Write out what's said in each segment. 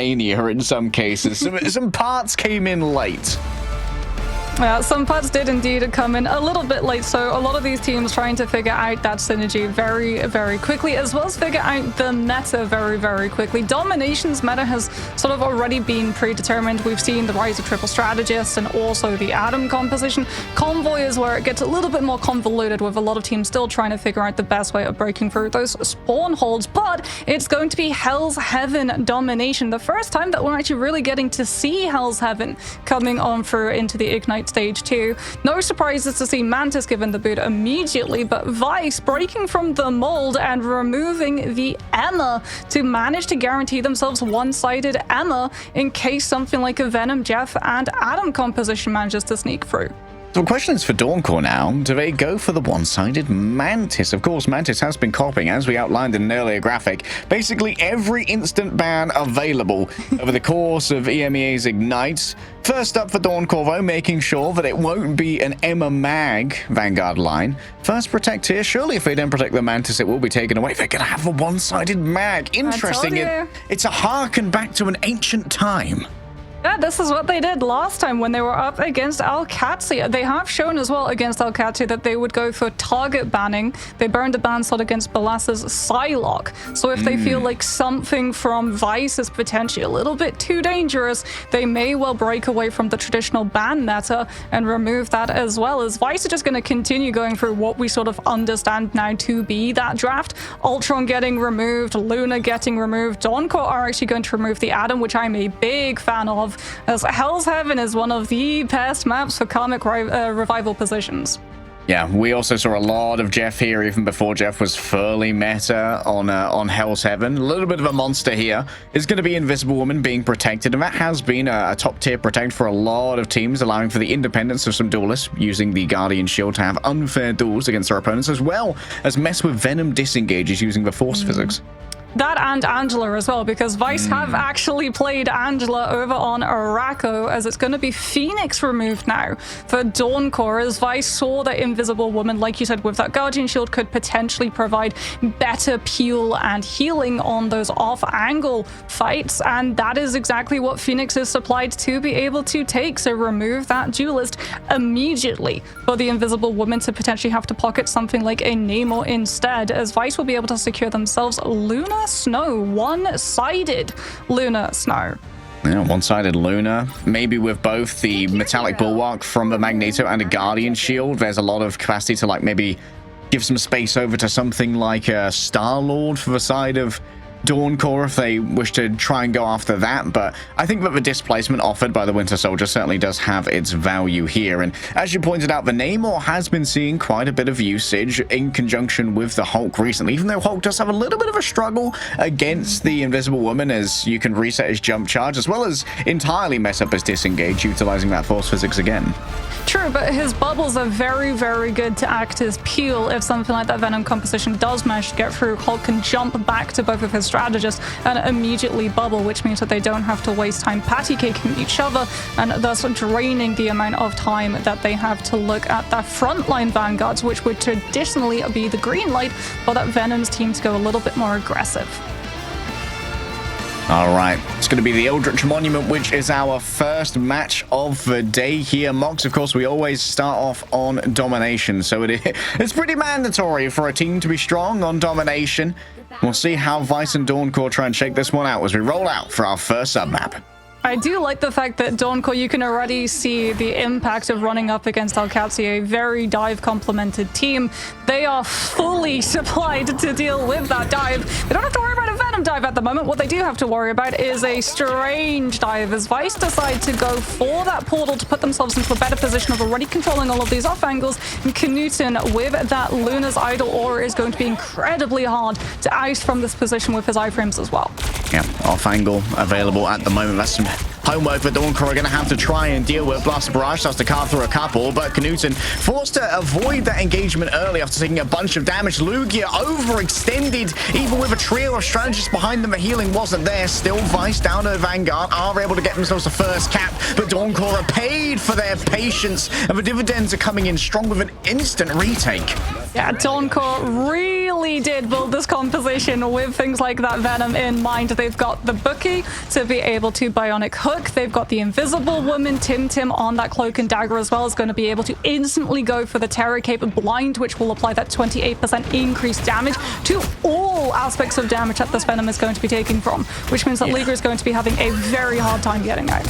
mania in some cases. Some parts came in late. Yeah, some parts did indeed come in a little bit late, so a lot of these teams trying to figure out that synergy very, very quickly, as well as figure out the meta very, very quickly. Domination's meta has sort of already been predetermined. We've seen the rise of triple strategists and also the Atom composition. Convoy is where it gets a little bit more convoluted, with a lot of teams still trying to figure out the best way of breaking through those spawn holds, but it's going to be Hell's Heaven domination. The first time that we're actually really getting to see Hell's Heaven coming on through into the Ignite stage 2. No surprises to see Mantis given the boot immediately, but Vice breaking from the mold and removing the EMEA to manage to guarantee themselves one-sided EMEA in case something like a Venom, Jeff, and Atom composition manages to sneak through. So the question is for Dawncore now, do they go for the one-sided Mantis? Of course, Mantis has been copying, as we outlined in an earlier graphic, basically every instant ban available over the course of EMEA's Ignite. First up for Dawncore, though, making sure that it won't be an Emma Mag Vanguard line. First protect here. Surely if they don't protect the Mantis, it will be taken away. They're going to have a one-sided Mag. Interesting. It's a harken back to an ancient time. Yeah, this is what they did last time when they were up against Alcatsi. They have shown as well against Alcatsi that they would go for target banning. They burned the ban slot against Balassa's Psylocke. So if they feel like something from Vice is potentially a little bit too dangerous, they may well break away from the traditional ban meta and remove that as well, as Vice are just going to continue going through what we sort of understand now to be that draft. Ultron getting removed, Luna getting removed, Dawncore are actually going to remove the Atom, which I'm a big fan of, as Hell's Heaven is one of the best maps for Karmic Revival positions. Yeah, we also saw a lot of Jeff here even before Jeff was fully meta on Hell's Heaven. A little bit of a monster here is going to be Invisible Woman being protected, and that has been a top-tier protect for a lot of teams, allowing for the independence of some duelists using the Guardian Shield to have unfair duels against their opponents, as well as mess with Venom disengages using the Force physics. That and Angela as well, because Vice have actually played Angela over on Araco, as it's going to be Phoenix removed now for Dawncore, as Vice saw that Invisible Woman, like you said, with that Guardian Shield could potentially provide better peel and healing on those off-angle fights, and that is exactly what Phoenix is supplied to be able to take. So remove that duelist immediately for the Invisible Woman to potentially have to pocket something like a Namor instead, as Vice will be able to secure themselves Luna Snow, one-sided Luna Snow. Yeah, one-sided Luna, maybe with both the metallic bulwark from the Magneto and a Guardian Shield. There's a lot of capacity to like maybe give some space over to something like a Star-Lord for the side of Dawncore if they wish to try and go after that, but I think that the displacement offered by the Winter Soldier certainly does have its value here. And as you pointed out, the Namor has been seeing quite a bit of usage in conjunction with the Hulk recently, even though Hulk does have a little bit of a struggle against the Invisible Woman, as you can reset his jump charge as well as entirely mess up his disengage utilizing that Force physics again. True, but his bubbles are very, very good to act as peel if something like that Venom composition does manage to get through. Hulk can jump back to both of his strategists and immediately bubble, which means that they don't have to waste time patty caking each other and thus draining the amount of time that they have to look at their frontline vanguards, which would traditionally be the green light for that Venom's team to go a little bit more aggressive. All right, it's going to be the Eldritch Monument, which is our first match of the day here. Mox, of course, we always start off on Domination, so it's pretty mandatory for a team to be strong on Domination. We'll see how Vice and Dawncore try and shake this one out as we roll out for our first submap. I do like the fact that Dawncore, you can already see the impact of running up against Alcatsi, a very dive-complemented team. They are fully supplied to deal with that dive. They don't have to worry about a Venom dive at the moment. What they do have to worry about is a Strange dive, as Vice decide to go for that portal to put themselves into a better position of already controlling all of these off angles. And Knuten with that Luna's Idol Aura is going to be incredibly hard to ice from this position with his iframes as well. Yeah, off angle available at the moment. That's some homework that Dawncore are going to have to try and deal with. Blaster Barrage starts to carve through a couple, but Knuten forced to avoid that engagement early after taking a bunch of damage. Lugia overextended, even with a trio of strategists behind them. The healing wasn't there. Still, Vice down to Vanguard are able to get themselves the first cap, but Dawncore are paid for their patience, and the dividends are coming in strong with an instant retake. Yeah, Dawncore really did build this composition with things like that Venom in mind. They've got the Bookie to be able to Bionic Hook. They've got the Invisible Woman, Tim on that Cloak and Dagger as well, is going to be able to instantly go for the Terror Cape Blind, which will apply that 28% increased damage to all aspects of damage that this Venom is going to be taking from, which means that Liga is going to be having a very hard time getting out.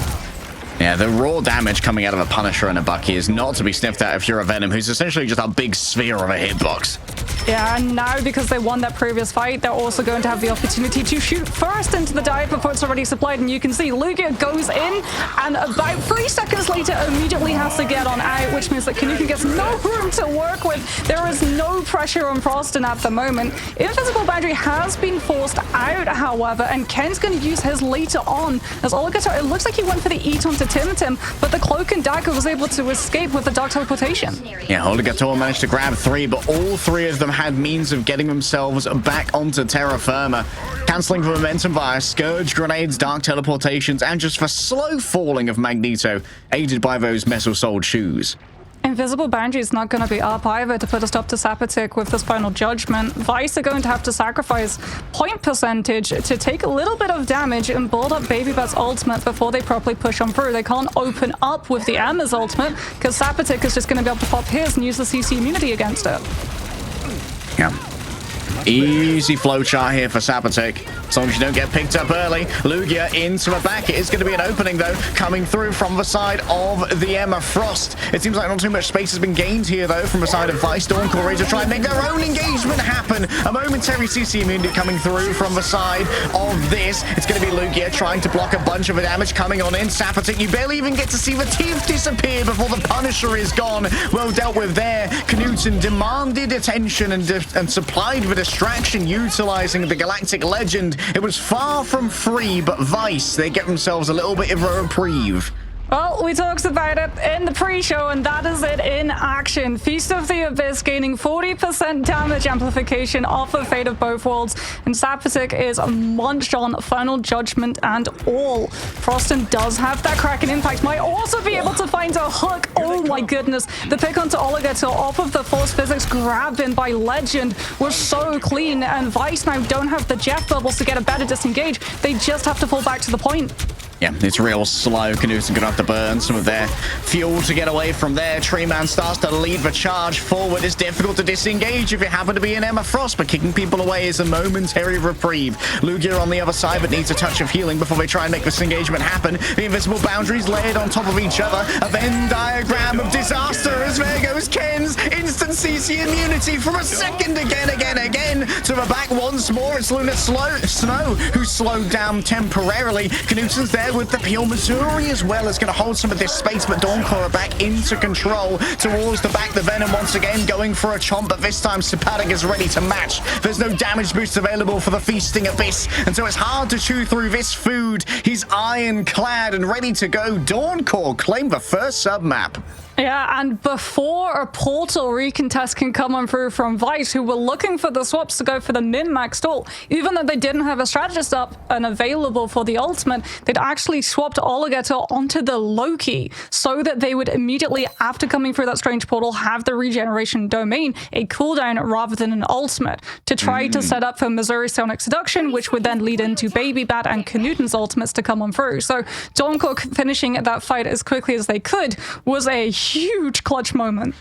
Yeah, the raw damage coming out of a Punisher and a Bucky is not to be sniffed at if you're a Venom, who's essentially just a big sphere of a hitbox. Yeah, and now because they won that previous fight, they're also going to have the opportunity to shoot first into the dive before it's already supplied. And you can see Lugia goes in, and about 3 seconds later immediately has to get on out, which means that Knuten gets no room to work with. There is no pressure on Frostin at the moment. Invisible Boundary has been forced out, however, and Ken's going to use his later on. As Oligator, it looks like he went for the Eat onto Tim, but the Cloak and Dagger was able to escape with the Dark Teleportation. Yeah, Oligator managed to grab 3, but all 3 of them had means of getting themselves back onto terra firma, cancelling the momentum via Scourge Grenades, Dark Teleportations, and just for slow falling of Magneto, aided by those metal-soled shoes. Invisible Boundary is not going to be up either to put a stop to Sapatic with this final judgment. Vice are going to have to sacrifice point percentage to take a little bit of damage and build up Baby Bat's ultimate before they properly push on through. They can't open up with the Emma's ultimate because Sapatic is just going to be able to pop his and use the CC immunity against it. Yeah. Easy flowchart here for Sapatic. As long as you don't get picked up early. Lugia into the back. It is going to be an opening, though, coming through from the side of the Emma Frost. It seems like not too much space has been gained here, though, from the side of Vice. Dawncore ready to try and make their own engagement happen. A momentary CC immunity coming through from the side of this. It's going to be Lugia trying to block a bunch of the damage coming on in. Sapatic, you barely even get to see the teeth disappear before the Punisher is gone. Well dealt with there. Knuten demanded attention and supplied the distraction, utilizing the Galactic Legend. It was far from free, but Vice, they get themselves a little bit of a reprieve. Well, we talked about it in the pre-show, and that is it in action. Feast of the Abyss gaining 40% damage amplification off of Fate of Both Worlds, and Sapatic is munched on Final Judgment and all. Frostin does have that Kraken impact, might also be able to find a hook. Oh my goodness. The pick onto Oligator off of the Force Physics grab in by Legend was so clean, and Vice now don't have the Jeff bubbles to get a better disengage. They just have to fall back to the point. Yeah, it's real slow. Knuten gonna have to burn some of their fuel to get away from there. Treeman starts to lead the charge forward. It's difficult to disengage if you happen to be in Emma Frost, but kicking people away is a momentary reprieve. Lugia on the other side, but needs a touch of healing before they try and make this engagement happen. The invisible boundaries layered on top of each other. A Venn diagram of disaster as there goes Ken's instant CC immunity from a second again to the back once more. It's Luna Snow who's slowed down temporarily. Knuten's there with the Pure Missouri as well, as going to hold some of this space, but Dawncore are back into control towards the back. The Venom once again going for a chomp, but this time Sapatic is ready to match. There's no damage boost available for the Feasting Abyss, and so it's hard to chew through this food. He's ironclad and ready to go. Dawncore claim the first sub-map. Yeah, and before a portal recontest can come on through from Vice, who were looking for the swaps to go for the min-max ult, even though they didn't have a strategist up and available for the ultimate, they'd actually swapped Oligator onto the Loki so that they would immediately, after coming through that strange portal, have the regeneration domain, a cooldown rather than an ultimate, to try to set up for Missouri Sonic Seduction, which would then lead into Baby Bat and Knuten's ultimates to come on through. So Dawncore finishing that fight as quickly as they could was a huge clutch moment.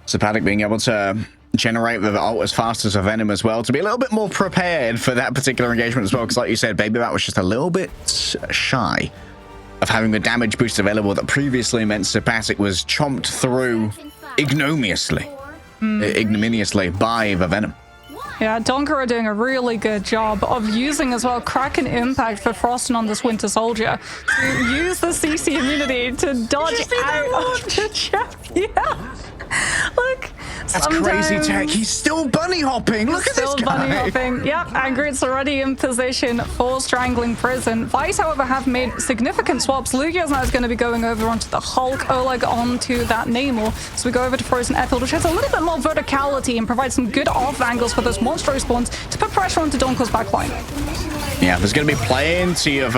Sapatic being able to generate the ult as fast as a Venom as well, to be a little bit more prepared for that particular engagement as well, because like you said, Baby Bat was just a little bit shy of having the damage boost available that previously meant Sapatic was chomped through ignominiously by the Venom. Yeah, Dawncore are doing a really good job of using as well Kraken Impact for Frostin on this Winter Soldier to use the CC immunity to dodge out of the Jeff. Yeah. Look, that's crazy tech. He's still bunny hopping. Look at this guy. Still bunny hopping. Yep, and Grit's already in position for Strangling Prison. Vice, however, have made significant swaps. Lugia's now going to be going over onto the Hulk, Oleg onto that Namor. So we go over to Frozen Ethel, which has a little bit more verticality and provides some good off angles for those monster spawns to put pressure onto Dawncore's backline. Yeah, there's going to be plenty of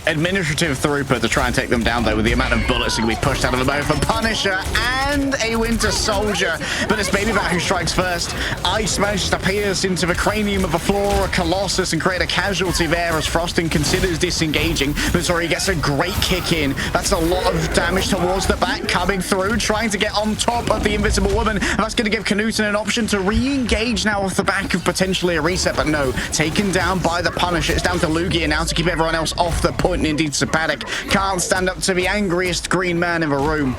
administrative throughput to try and take them down, though, with the amount of bullets that can be pushed out of the bow for Punisher and a Winter Soldier. But it's Baby Bat who strikes first. Ice manages to pierce into the cranium of a Flora Colossus and create a casualty there as Frostin considers disengaging. But sorry, he gets a great kick in. That's a lot of damage towards the back, coming through, trying to get on top of the Invisible Woman. And that's going to give Knudsen an option to re-engage now off the back of potentially a reset. But no, taken down by the Punisher. It's down to Lugia now to keep everyone else off the point, and indeed Sapatic can't stand up to the angriest green man in the room.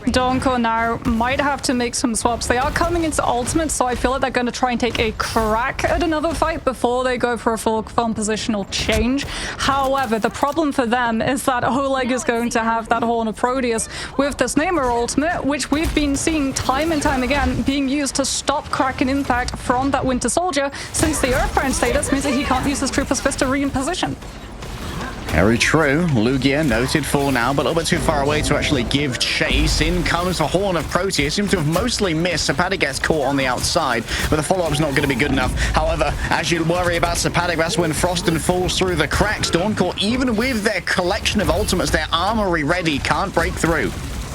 Dawncore now might have to make some swaps. They are coming into ultimate, so I feel like they're going to try and take a crack at another fight before they go for a full compositional change. However, the problem for them is that Oleg is going to have that Horn of Proteus with this Namor ultimate, which we've been seeing time and time again being used to stop Kraken impact from that Winter Soldier, since the Earthbound status means that he can't use his Trooper's Fist to re-position. Very true. Lugia noted for now, but a little bit too far away to actually give chase. In comes the Horn of Proteus. Seems to have mostly missed. Sapatic gets caught on the outside, but the follow-up's not going to be good enough. However, as you worry about Sapatic, that's when Frostin falls through the cracks. Dawncore, even with their collection of ultimates, their armory ready, can't break through.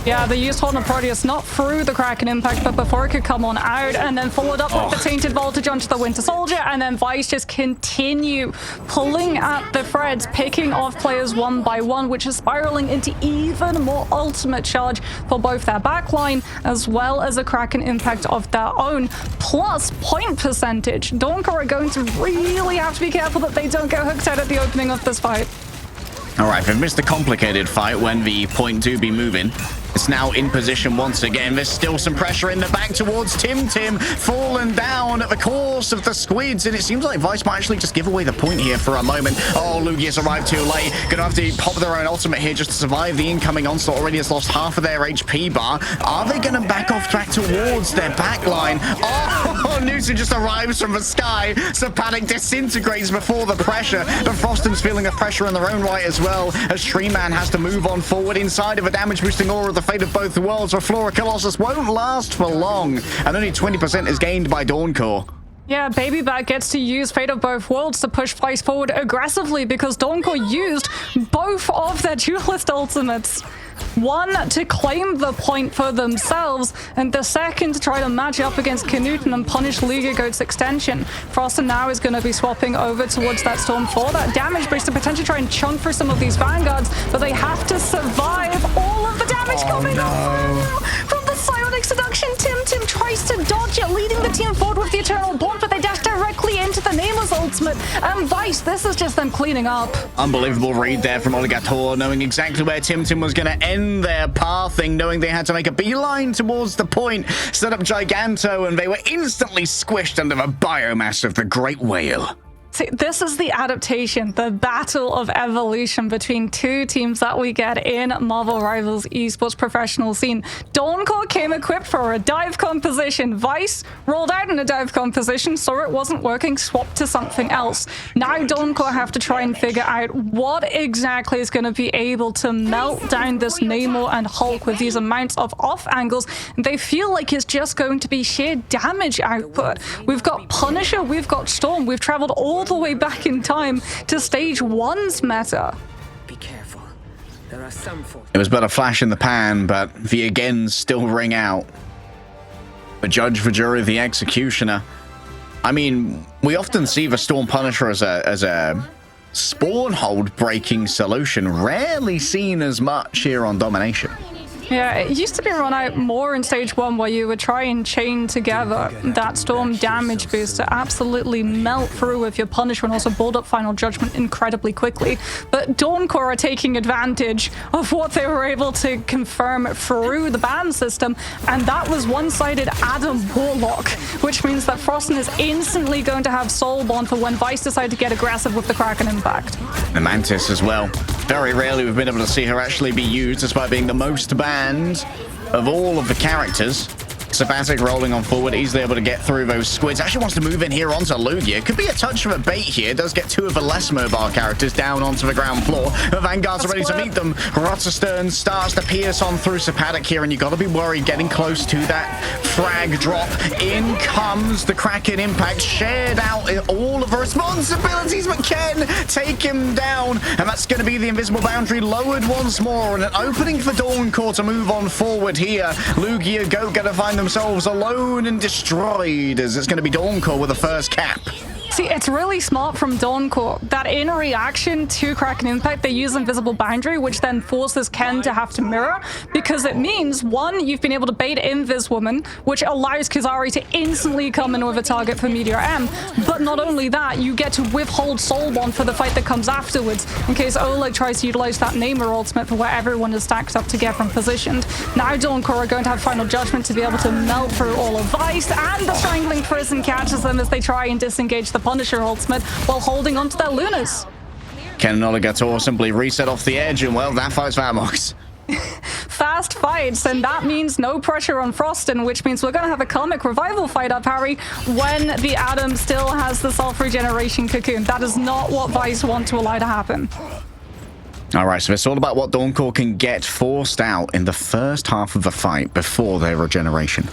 Yeah, they used Horn of Proteus not through the Kraken impact, but before it could come on out, and then followed up with the Tainted Voltage onto the Winter Soldier, and then Vice just continue pulling at the threads, picking off players one by one, which is spiraling into even more ultimate charge for both their backline as well as a Kraken impact of their own, plus point percentage. Dawncore are going to really have to be careful that they don't get hooked out at the opening of this fight. All right, they've missed the complicated fight when the point do be moving. It's now in position once again. There's still some pressure in the back towards Tim. Fallen down at the course of the Squids, and it seems like Vice might actually just give away the point here for a moment. Oh, Lugia's arrived too late. Gonna have to pop their own ultimate here just to survive the incoming onslaught. Already has lost half of their HP bar. Are they gonna back off track towards their backline? Oh, Knudsen just arrives from the sky. Sapatic disintegrates before the pressure, but Frostin's feeling the pressure in their own right as well, as Tree Man has to move on forward inside of a damage boosting aura of the fate of both worlds, where Flora Colossus won't last for long, and only 20% is gained by Dawncore. Yeah, Baby Bat gets to use Fate of Both Worlds to push Vice forward aggressively because Dawncore used both of their duelist ultimates. One to claim the point for themselves, and the second to try to match up against Knudsen and punish Lugia Goat's extension. Frostin now is going to be swapping over towards that Storm for that damage boost to potentially try and chunk through some of these Vanguards, but they have to survive all of the damage coming up from the Psionic Seduction. Tim tries to dodge it, leading the team forward with the Eternal Bond, but they dash directly into the Namor's ultimate. And Vice, this is just them cleaning up. Unbelievable read there from Oligator, knowing exactly where Tim was going to end their pathing, knowing they had to make a beeline towards the point, set up Giganto, and they were instantly squished under the biomass of the Great Whale. See, this is the adaptation, the battle of evolution between two teams that we get in Marvel Rivals esports professional scene. Dawncore came equipped for a dive composition. Vice rolled out in a dive composition, saw it wasn't working, swapped to something else. Now Dawncore have to try and figure out what exactly is going to be able to melt down this Namor and Hulk with these amounts of off angles. They feel like it's just going to be sheer damage output. We've got Punisher, we've got Storm, we've traveled all the way back in time to stage 1's meta. Be careful. There are some forces. It was but a flash in the pan, but the agains still ring out. The Judge Vajuri, the Executioner. I mean, we often see the Storm Punisher as a spawn hold breaking solution, rarely seen as much here on Domination. Yeah, it used to be run out more in stage 1, where you would try and chain together that Storm damage boost to absolutely melt through with your Punisher and also build up Final Judgment incredibly quickly. But Dawncore are taking advantage of what they were able to confirm through the ban system, and that was one-sided Adam Warlock, which means that Frostin is instantly going to have Soul Bond for when Vice decide to get aggressive with the Kraken impact. The Mantis as well. Very rarely we've been able to see her actually be used, despite being the most banned of all of the characters. Sabatic rolling on forward, easily able to get through those squids. Actually wants to move in here onto Lugia. Could be a touch of a bait here. Does get two of the less mobile characters down onto the ground floor. The Vanguards are ready to meet them. Rotterstern starts to pierce on through Sabatic here, and you got to be worried getting close to that frag drop. In comes the Kraken impact, shared out all of the responsibilities, but can take him down, and that's going to be the invisible boundary lowered once more, and an opening for Dawncore to move on forward here. Lugia Goat going to find themselves alone and destroyed, as it's going to be Dawncore with the first cap. See, it's really smart from Dawncore that in reaction to Kraken Impact, they use Invisible Boundary, which then forces Ken to have to mirror, because it means, one, you've been able to bait Invis Woman, which allows Kizari to instantly come in with a target for Meteor M, but not only that, you get to withhold Soul Bond for the fight that comes afterwards, in case Oleg tries to utilize that Namer ultimate for where everyone is stacked up to get from positioned. Now Dawncore are going to have Final Judgment to be able to melt through all of Vice, and the Strangling Prison catches them as they try and disengage the Punisher ultimate while holding onto their Lunas. Ken and Oligator simply reset off the edge, and well, that fights Vamox. Fast fights, and that means no pressure on Frostin, which means we're going to have a Karmic Revival fight up, Harry, when the Atom still has the self-regeneration cocoon. That is not what Vice want to allow to happen. All right, so it's all about what Dawncore can get forced out in the first half of the fight before their regeneration.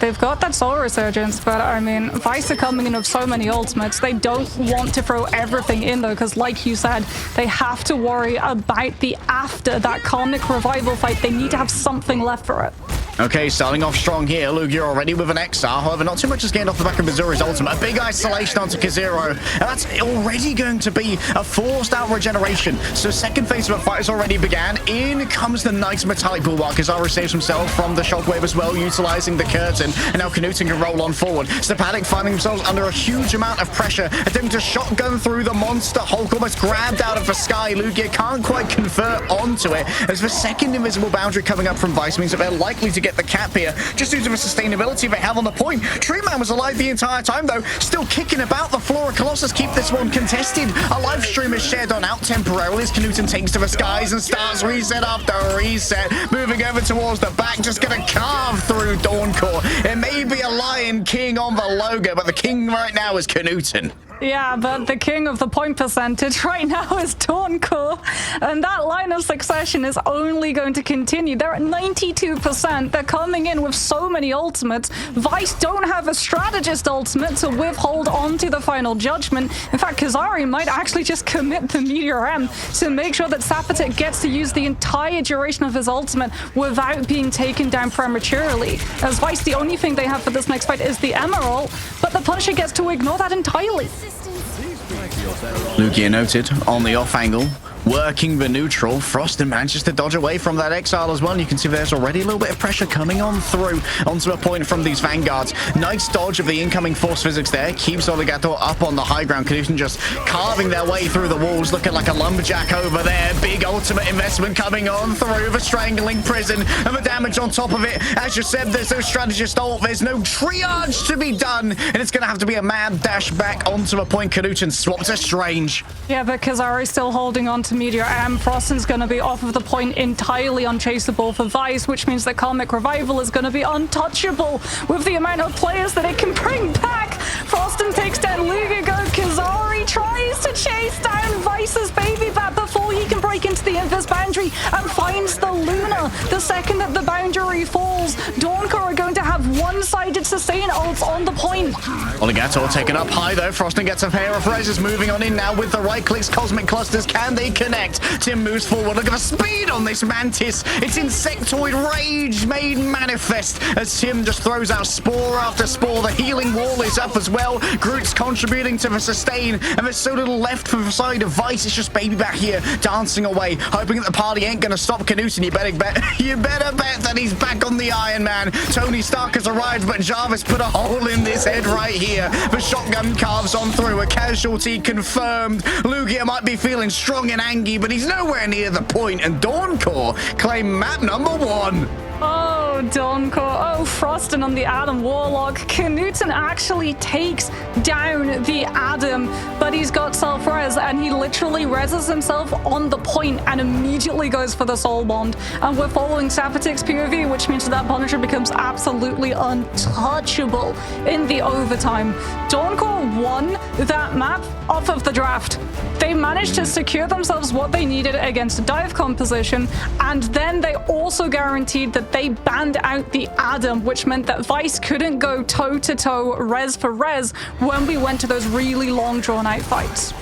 They've got that Soul Resurgence, but I mean, Vice are coming in with so many ultimates. They don't want to throw everything in, though, because like you said, they have to worry about the after that Karmic Revival fight. They need to have something left for it. Okay, starting off strong here. Lugia already with an XR. However, not too much is gained off the back of Missouri's ultimate. A big isolation onto Kazero. And that's already going to be a forced out regeneration. So second phase of the fight has already began. In comes the nice metallic bulwark. Kazaro saves himself from the shockwave as well, utilizing the curtain. And now Knutson can roll on forward. Stapatic finding themselves under a huge amount of pressure. Attempting to shotgun through the monster Hulk, almost grabbed out of the sky. Lugia can't quite convert onto it, as the second invisible boundary coming up from Vice means that they're likely to get the cap here, just due to the sustainability they have on the point. Treeman was alive the entire time, though, still kicking about the floor. Colossus keep this one contested. A live stream is shared on out temporarily as Knutson takes to the skies and starts reset after reset. Moving over towards the back, just gonna carve through Dawncore. It may be a Lion King on the logo, but the king right now is Knutson. Yeah, but the king of the point percentage right now is Dawncore, and that line of succession is only going to continue. They're at 92%. They're coming in with so many ultimates. Vice don't have a strategist ultimate to withhold onto the final judgment. In fact, Kazari might actually just commit the Meteor M to make sure that Sapatic gets to use the entire duration of his ultimate without being taken down prematurely. As Vice, the only thing they have for this next fight is the Emerald, but the Punisher gets to ignore that entirely. Lugia noted on the off angle, working the neutral. Frostin manages to dodge away from that exile as well. And you can see there's already a little bit of pressure coming on through onto a point from these Vanguards. Nice dodge of the incoming force physics there. Keeps Oligator up on the high ground. Knutson just carving their way through the walls, looking like a lumberjack over there. Big ultimate investment coming on through the strangling prison, and the damage on top of it. As you said, there's no strategist ult, there's no triage to be done, and it's going to have to be a mad dash back onto a point. Knutson swapped to Strange. Yeah, but Kazari's still holding on to Meteor M. Frostin's going to be off of the point, entirely unchaseable for Vice, which means that Karmic Revival is going to be untouchable with the amount of players that it can bring back. Frostin takes down Lugia Goat. Kazari tries to chase down Vice's baby bat before he can break into the Invis boundary and finds the Luna. The second that the boundary falls, Dawncore are going to have one-sided sustain ults on the point. Oligator taken up high though. Frostin gets a pair of reses, moving on in now with the right clicks. Cosmic clusters, can they connect? Tim moves forward. Look at the speed on this Mantis. It's Insectoid Rage made manifest as Tim just throws out spore after spore. The healing wall is up as well. Groot's contributing to the sustain, and there's so little left for the side of Vice. It's just Baby back here dancing away, hoping that the party ain't gonna stop Knutson. You better bet that he's back on the Iron Man. Tony Stark has arrived, but Jarvis put a hole in this head right here. The shotgun carves on through. A casualty confirmed. Lugia might be feeling strong and angry, but he's nowhere near the point, and Dawncore claim map number 1. Oh, Oh, Dawncore. Oh, Frostin on the Adam Warlock. Knuten actually takes down the Adam, but he's got self-res, and he literally reses himself on the point and immediately goes for the Soul Bond. And we're following Sapatik's POV, which means that Punisher becomes absolutely untouchable in the overtime. Dawncore won that map off of the draft. They managed to secure themselves what they needed against a dive composition, and then they also guaranteed that they banned out the Adam, which meant that Vice couldn't go toe-to-toe res for res when we went to those really long drawn-out fights.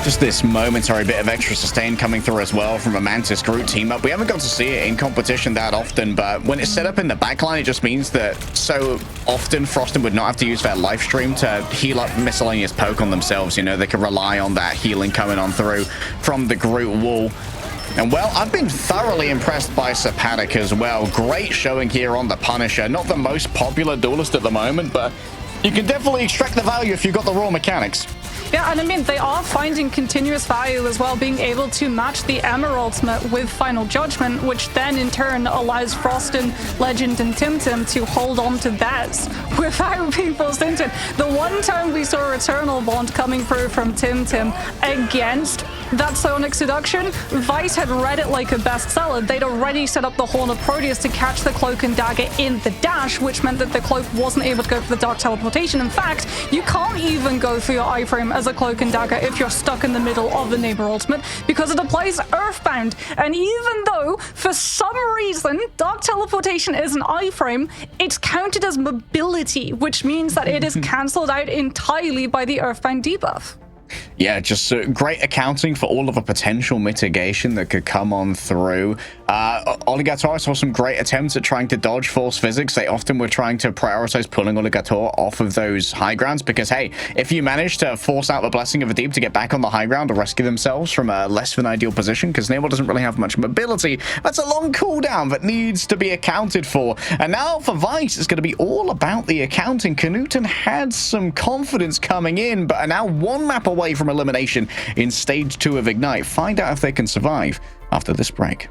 Just this momentary bit of extra sustain coming through as well from a Mantis Groot team up. We haven't got to see it in competition that often, but when it's set up in the backline, it just means that so often Frostin would not have to use their live stream to heal up miscellaneous poke on themselves. You know, they could rely on that healing coming on through from the Groot wall. And well, I've been thoroughly impressed by Sapatik as well. Great showing here on the Punisher. Not the most popular duelist at the moment, but you can definitely extract the value if you've got the raw mechanics. Yeah, and I mean, they are finding continuous value as well, being able to match the Emmer ultimate with Final Judgment, which then in turn allows Frostin, Legend, and Tim to hold on to theirs without being forced into it. The one time we saw Eternal Bond coming through from Tim against that Sonic Seduction, Vice had read it like a bestseller. They'd already set up the Horn of Proteus to catch the Cloak and Dagger in the dash, which meant that the Cloak wasn't able to go for the Dark Teleportation. In fact, you can't even go for your iframe as a Cloak and Dagger if you're stuck in the middle of the Neighbor ultimate, because it applies Earthbound. And even though, for some reason, Dark Teleportation is an iframe, it's counted as mobility, which means that it is cancelled out entirely by the Earthbound debuff. Yeah, just great accounting for all of the potential mitigation that could come on through. Oligator saw some great attempts at trying to dodge force physics. They often were trying to prioritize pulling Oligator off of those high grounds because, hey, if you manage to force out the Blessing of the Deep to get back on the high ground to rescue themselves from a less than ideal position, because Nabal doesn't really have much mobility, that's a long cooldown that needs to be accounted for. And now for Vice, it's going to be all about the accounting. Knuten had some confidence coming in, but are now one map away from elimination in stage 2 of Ignite. Find out if they can survive after this break.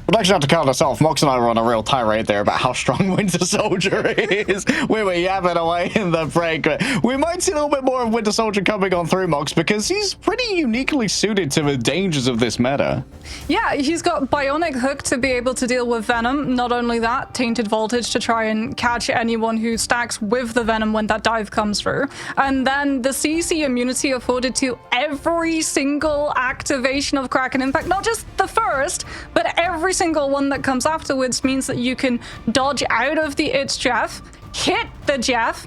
But actually, not to count us off, Mox and I were on a real tirade there about how strong Winter Soldier is. We were yapping away in the break. We might see a little bit more of Winter Soldier coming on through, Mox, because he's pretty uniquely suited to the dangers of this meta. Yeah, he's got Bionic Hook to be able to deal with Venom. Not only that, Tainted Voltage to try and catch anyone who stacks with the Venom when that dive comes through. And then the CC immunity afforded to every single activation of Kraken Impact, not just the first, but every single one that comes afterwards, means that you can dodge out of the It's Jeff, hit the Jeff,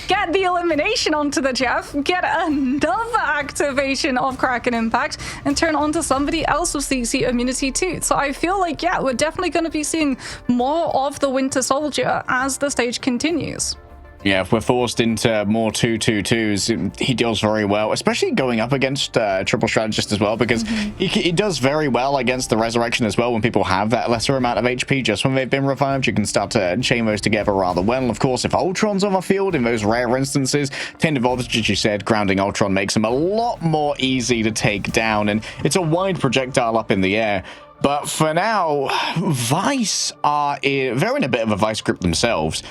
get the elimination onto the Jeff, get another activation of Kraken Impact, and turn onto somebody else with CC immunity too. So I feel like, yeah, we're definitely going to be seeing more of the Winter Soldier as the stage continues. Yeah, if we're forced into more 2-2-2s, he deals very well, especially going up against Triple Strategist as well, because he does very well against the Resurrection as well when people have that lesser amount of HP. Just when they've been revived, you can start to chain those together rather well. Of course, if Ultron's on the field in those rare instances, 10 voltage, as you said, grounding Ultron makes him a lot more easy to take down, and it's a wide projectile up in the air. But for now, Vice they're in a bit of a Vice group themselves.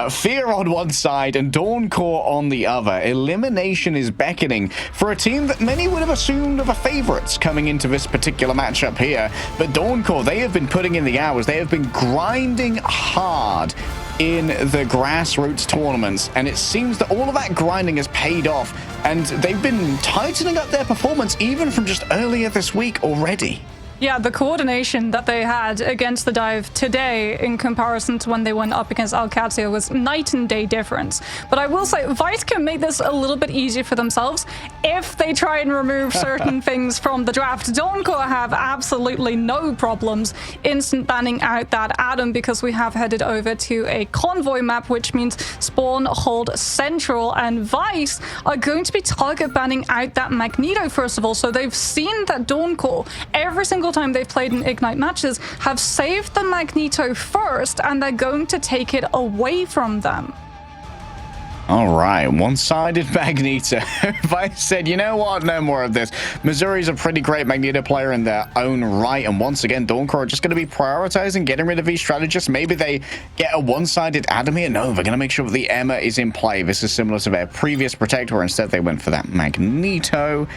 Fear on one side and Dawncore on the other. Elimination is beckoning for a team that many would have assumed are the favorites coming into this particular matchup here. But Dawncore, they have been putting in the hours. They have been grinding hard in the grassroots tournaments, and it seems that all of that grinding has paid off, and they've been tightening up their performance even from just earlier this week already. Yeah, the coordination that they had against the dive today in comparison to when they went up against Alcatraz was night and day difference. But I will say, Vice can make this a little bit easier for themselves if they try and remove certain things from the draft. Dawncore have absolutely no problems instant banning out that Atom, because we have headed over to a convoy map, which means spawn hold central, and Vice are going to be target banning out that Magneto first of all. So they've seen that Dawncore, every single time they've played in Ignite matches, have saved the Magneto first, and they're going to take it away from them. All right, one-sided Magneto. Vice said, you know what, no more of this. Missouri's a pretty great Magneto player in their own right, and once again, Dawncore are just going to be prioritizing getting rid of these strategists. Maybe they get a one-sided Adam here. No, they're going to make sure that the EMEA is in play. This is similar to their previous Protector, where instead they went for that Magneto.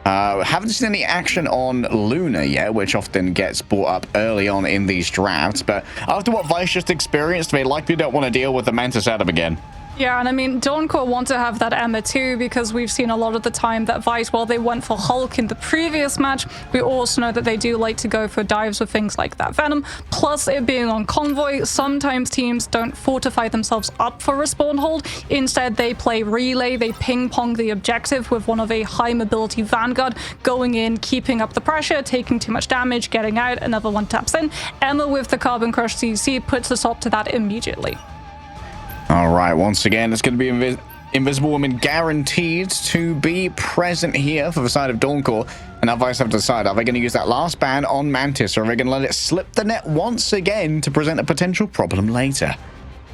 Haven't seen any action on Luna yet, which often gets brought up early on in these drafts, but after what Vice just experienced, they likely don't want to deal with the Mantis Adam again. Yeah, and I mean, Dawncore want to have that Emma too, because we've seen a lot of the time that Vice, while they went for Hulk in the previous match, we also know that they do like to go for dives with things like that Venom. Plus, it being on Convoy, sometimes teams don't fortify themselves up for a spawn hold. Instead, they play relay, they ping-pong the objective with one of a high-mobility Vanguard, going in, keeping up the pressure, taking too much damage, getting out, another one taps in. Emma with the Carbon Crush CC puts a stop to that immediately. All right, once again, it's going to be Invisible Woman guaranteed to be present here for the side of Dawncore. And now Vice have to decide, are they going to use that last ban on Mantis, or are they going to let it slip the net once again to present a potential problem later?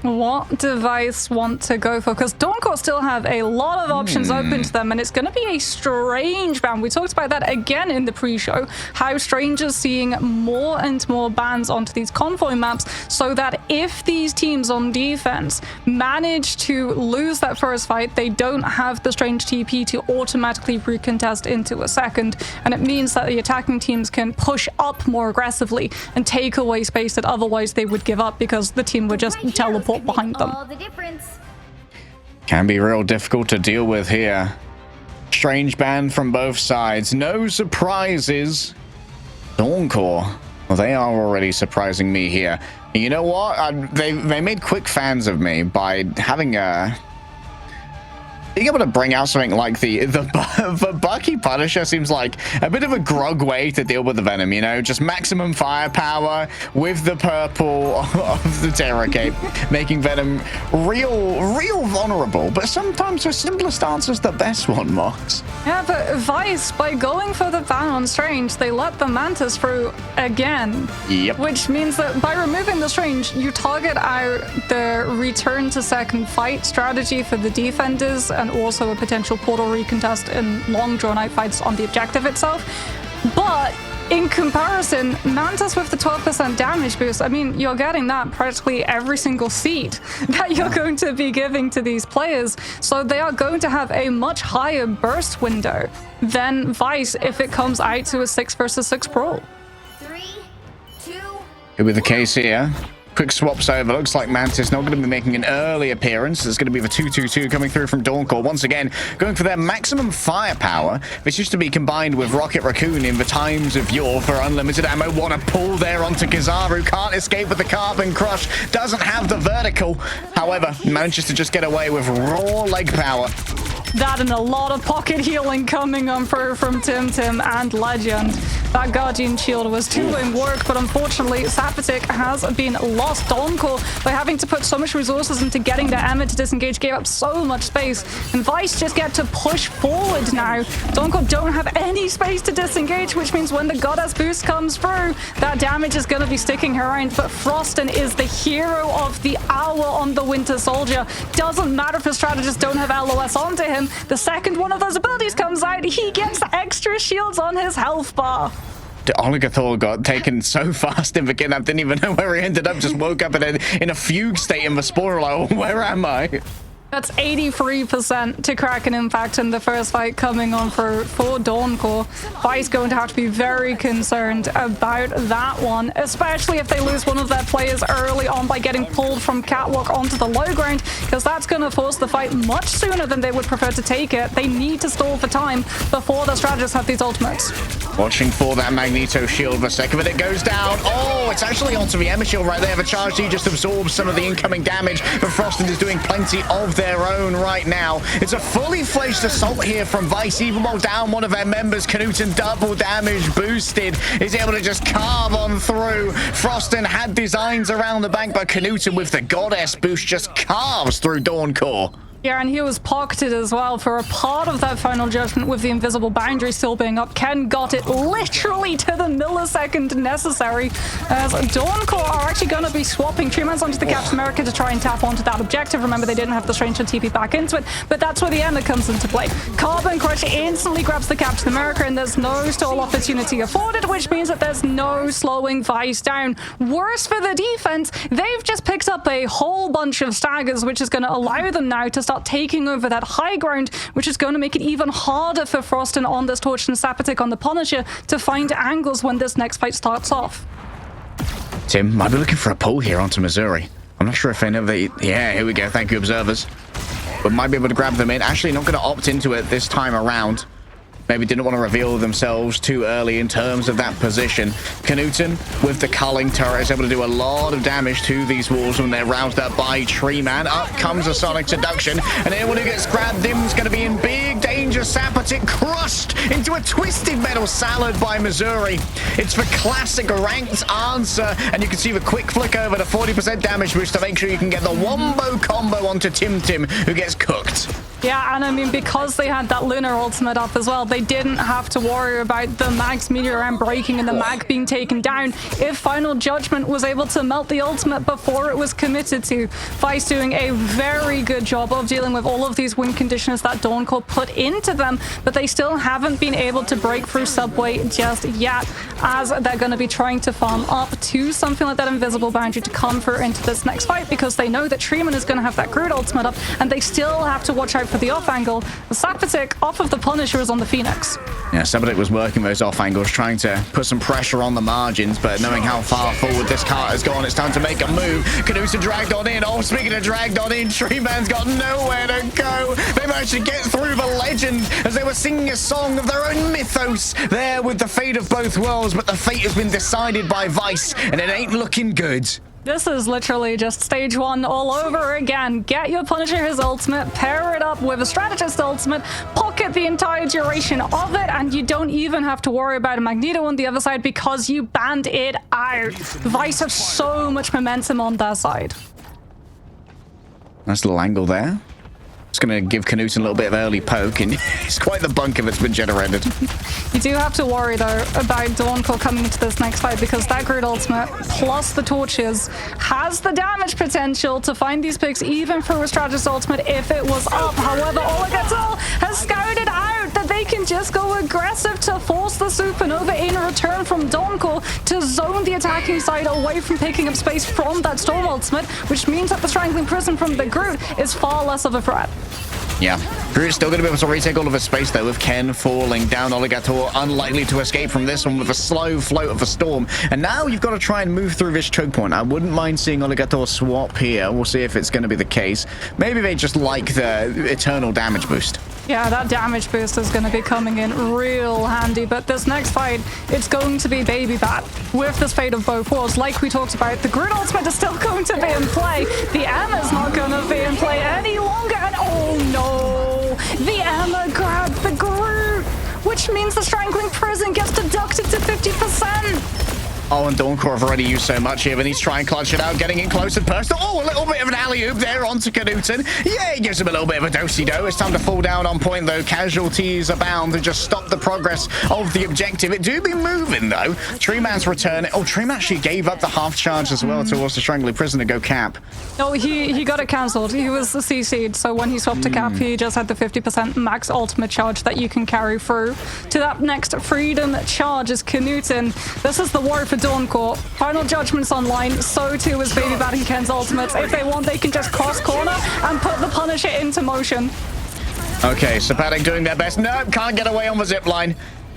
What device want to go for? Because Dawncore still have a lot of options open to them, and it's going to be a strange ban. We talked about that again in the pre-show, how Strange is seeing more and more bans onto these convoy maps, so that if these teams on defense manage to lose that first fight, they don't have the Strange TP to automatically recontest into a second, and it means that the attacking teams can push up more aggressively and take away space that otherwise they would give up because the team would just teleport behind them. Can be real difficult to deal with here. Strange ban from both sides. No surprises. Dawncore, well, they are already surprising me here. You know what? They made quick fans of me by having being able to bring out something like the Bucky Punisher seems like a bit of a grog way to deal with the Venom, you know? Just maximum firepower with the purple of the Terror Cape, making Venom real vulnerable. But sometimes the simplest answer is the best one, Mox. Yeah, but Vice, by going for the ban on Strange, they let the Mantis through again. Yep. Which means that by removing the Strange, you target out the return to second fight strategy for the defenders, and also a potential portal recontest in long drawn-out fights on the objective itself. But in comparison, Mantis with the 12% damage boost, I mean, you're getting that practically every single seed that you're going to be giving to these players. So they are going to have a much higher burst window than Vice if it comes out to a 6 versus 6 brawl. 3, 2, Could be the case here. Quick swaps over. Looks like Mantis not going to be making an early appearance. It's going to be the 2-2-2 coming through from Dawncore. Once again, going for their maximum firepower. This used to be combined with Rocket Raccoon in the times of yore for unlimited ammo. Want to pull there onto Kizaru. Can't escape with the Carbon Crush. Doesn't have the vertical. However, manages to just get away with raw leg power. That and a lot of pocket healing coming on through from Tim and Legend. That Guardian Shield was doing work, but unfortunately, Sapatic has been lost. Dawncore, by having to put so much resources into getting the EMEA to disengage, gave up so much space. And Vice just get to push forward now. Dawncore don't have any space to disengage, which means when the Goddess boost comes through, that damage is going to be sticking around. But Frostin is the hero of the hour on the Winter Soldier. Doesn't matter if the strategists don't have LOS onto him. The second one of those abilities comes out, he gets extra shields on his health bar. Oligathor got taken so fast in the kidnap, didn't even know where he ended up, just woke up in a fugue state in the spawner, like, where am I? That's 83% to Kraken Impact in the first fight coming on for Dawncore. Vice going to have to be very concerned about that one, especially if they lose one of their players early on by getting pulled from Catwalk onto the low ground, because that's going to force the fight much sooner than they would prefer to take it. They need to stall for time before the strategists have these ultimates. Watching for that Magneto shield for a second, but it goes down. Oh, it's actually onto the EMEA shield right there. The charge D just absorbs some of the incoming damage, but Frostin is doing plenty of their own right now. It's a fully fledged assault here from Vice, even while down one of their members. Knutson, double damage boosted, is able to just carve on through. Frostin had designs around the bank, but Knutson with the Goddess boost just carves through Dawncore. Yeah, and he was pocketed as well for a part of that final judgment with the invisible boundary still being up. Ken got it literally to the millisecond necessary, as Dawncore are actually going to be swapping Treeman's onto the Captain America to try and tap onto that objective. Remember, they didn't have the strength to TP back into it, but that's where the EMEA comes into play. Carbon Crush instantly grabs the Captain America, and there's no stall opportunity afforded, which means that there's no slowing Vice down. Worse for the defense, they've just picked up a whole bunch of staggers, which is going to allow them now to start taking over that high ground, which is going to make it even harder for Frostin on this Torch and Sapatic on the Punisher to find angles when this next fight starts off. Tim might be looking for a pull here onto Missouri. I'm not sure if they know they... Yeah, here we go. Thank you, observers. But might be able to grab them in. Actually, not going to opt into it this time around. Maybe didn't want to reveal themselves too early in terms of that position. Knutson with the culling turret is able to do a lot of damage to these walls when they're roused up by Treeman. Up comes a sonic seduction, and anyone who gets grabbed in is going to be in big danger. Sapatic crushed into a twisted metal salad by Missouri. It's the classic ranked answer, and you can see the quick flick over to 40% damage boost to make sure you can get the wombo combo onto Tim, who gets cooked. Yeah, and I mean, because they had that Lunar ultimate up as well, they didn't have to worry about the Mag's Meteor Arm breaking and the Mag being taken down. If Final Judgment was able to melt the ultimate before it was committed to, Vice doing a very good job of dealing with all of these win conditions that Dawncore put into them, but they still haven't been able to break through Subway just yet, as they're going to be trying to farm up to something like that invisible boundary to come through into this next fight, because they know that Treeman is going to have that Groot ultimate up, and they still have to watch out for the off angle. The Sapatic off of the Punisher is on the Phoenix. Yeah, Sapatic was working those off angles, trying to put some pressure on the margins, but knowing how far forward this cart has gone, it's time to make a move. Knutson dragged on in. Oh, speaking of dragged on in, Treeman's got nowhere to go. They managed to get through the legend as they were singing a song of their own mythos there with the fate of both worlds, but the fate has been decided by Vice, and it ain't looking good. This is literally just stage one all over again. Get your Punisher his ultimate, pair it up with a strategist ultimate, pocket the entire duration of it, and you don't even have to worry about a Magneto on the other side because you banned it out. Vice have so much momentum on their side. Nice little angle there. It's going to give Knutson a little bit of early poke, and it's quite the bunker that's been generated. You do have to worry, though, about Dawncore coming into this next fight, because that Groot ultimate, plus the torches, has the damage potential to find these picks even through a strategist ultimate if it was up. However, Oligathor has scouted out that they can just go aggressive to force the Supernova in return from Dawncore to zone the attacking side away from picking up space from that Storm ultimate, which means that the Strangling Prison from the Groot is far less of a threat. Yeah, Groot's still going to be able to retake all of his space, though, with Ken falling down. Oligathor unlikely to escape from this one with a slow float of a storm. And now you've got to try and move through this choke point. I wouldn't mind seeing Oligathor swap here. We'll see if it's going to be the case. Maybe they just like the eternal damage boost. Yeah, that damage boost is going to be coming in real handy, but this next fight, it's going to be Baby Bat with this fate of both worlds. Like we talked about, the Groot ultimate is still going to be in play. The EMEA's not going to be in play any longer, and oh no! The which means the Strangling Prison gets deducted to 50%. Oh, and Dawncore have already used so much here, but he's trying to clutch it out, getting in close and personal. Oh, a little bit of an alley-oop there onto Knudsen. Yeah, he gives him a little bit of a do-si-do. It's time to fall down on point, though. Casualties abound to just stop the progress of the objective. It do be moving, though. Treeman's return. Oh, Treeman actually gave up the half charge as well towards the Strangling Prison to go cap. No, he got it cancelled. He was the CC'd, so when he swapped to cap, he just had the 50% max ultimate charge that you can carry through. To that next freedom charge is Knudsen. This is the war for Dawncore. Final Judgment's online, so too is Baby Bat and Ken's ultimates. If they want, they can just cross corner and put the Punisher into motion. Okay, Sapatic doing their best. No, can't get away on the zipline.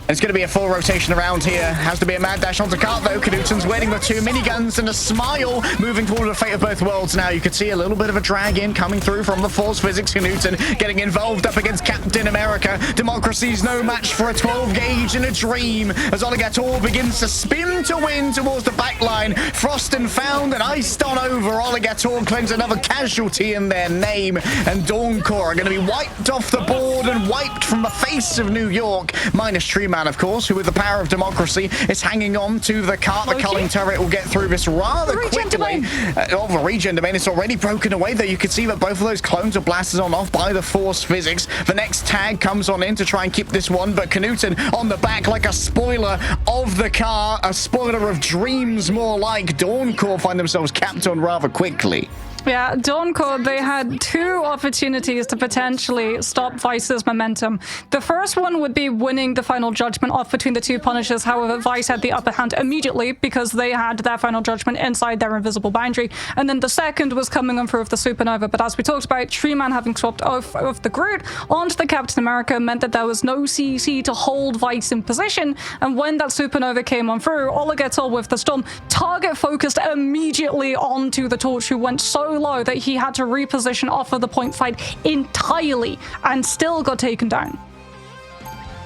It's going to be a full rotation around here. Has to be a mad dash onto cart, though. Knudsen's waiting with 2 miniguns and a smile, moving toward the fate of both worlds now. You could see a little bit of a drag in coming through from the Force Physics. Knudsen getting involved up against Captain America. Democracy's no match for a 12 gauge in a dream as Oligator begins to spin to win towards the back line. Frost and found and iced on over. Oligator claims another casualty in their name, and Dawncore are going to be wiped off the board and wiped from the face of New York, minus Treeman, of course, who with the power of democracy is hanging on to the cart. The culling turret will get through this rather quickly. The regen domain is already broken away, though. You can see that both of those clones are blasted on off by the Force Physics. The next tag comes on in to try and keep this one, but Knudsen on the back like a spoiler of the car, a spoiler of dreams more like. Dawncore find themselves capped on rather quickly. Yeah, Dawncore, they had 2 opportunities to potentially stop Vice's momentum. The first one would be winning the final judgment off between the 2 Punishers. However, Vice had the upper hand immediately because they had their final judgment inside their invisible boundary. And then the second was coming on through with the Supernova. But as we talked about, Treeman having swapped off of the Groot onto the Captain America meant that there was no CC to hold Vice in position. And when that Supernova came on through, Oligator with the Storm target focused immediately onto the Torch, who went so low that he had to reposition off of the point fight entirely and still got taken down.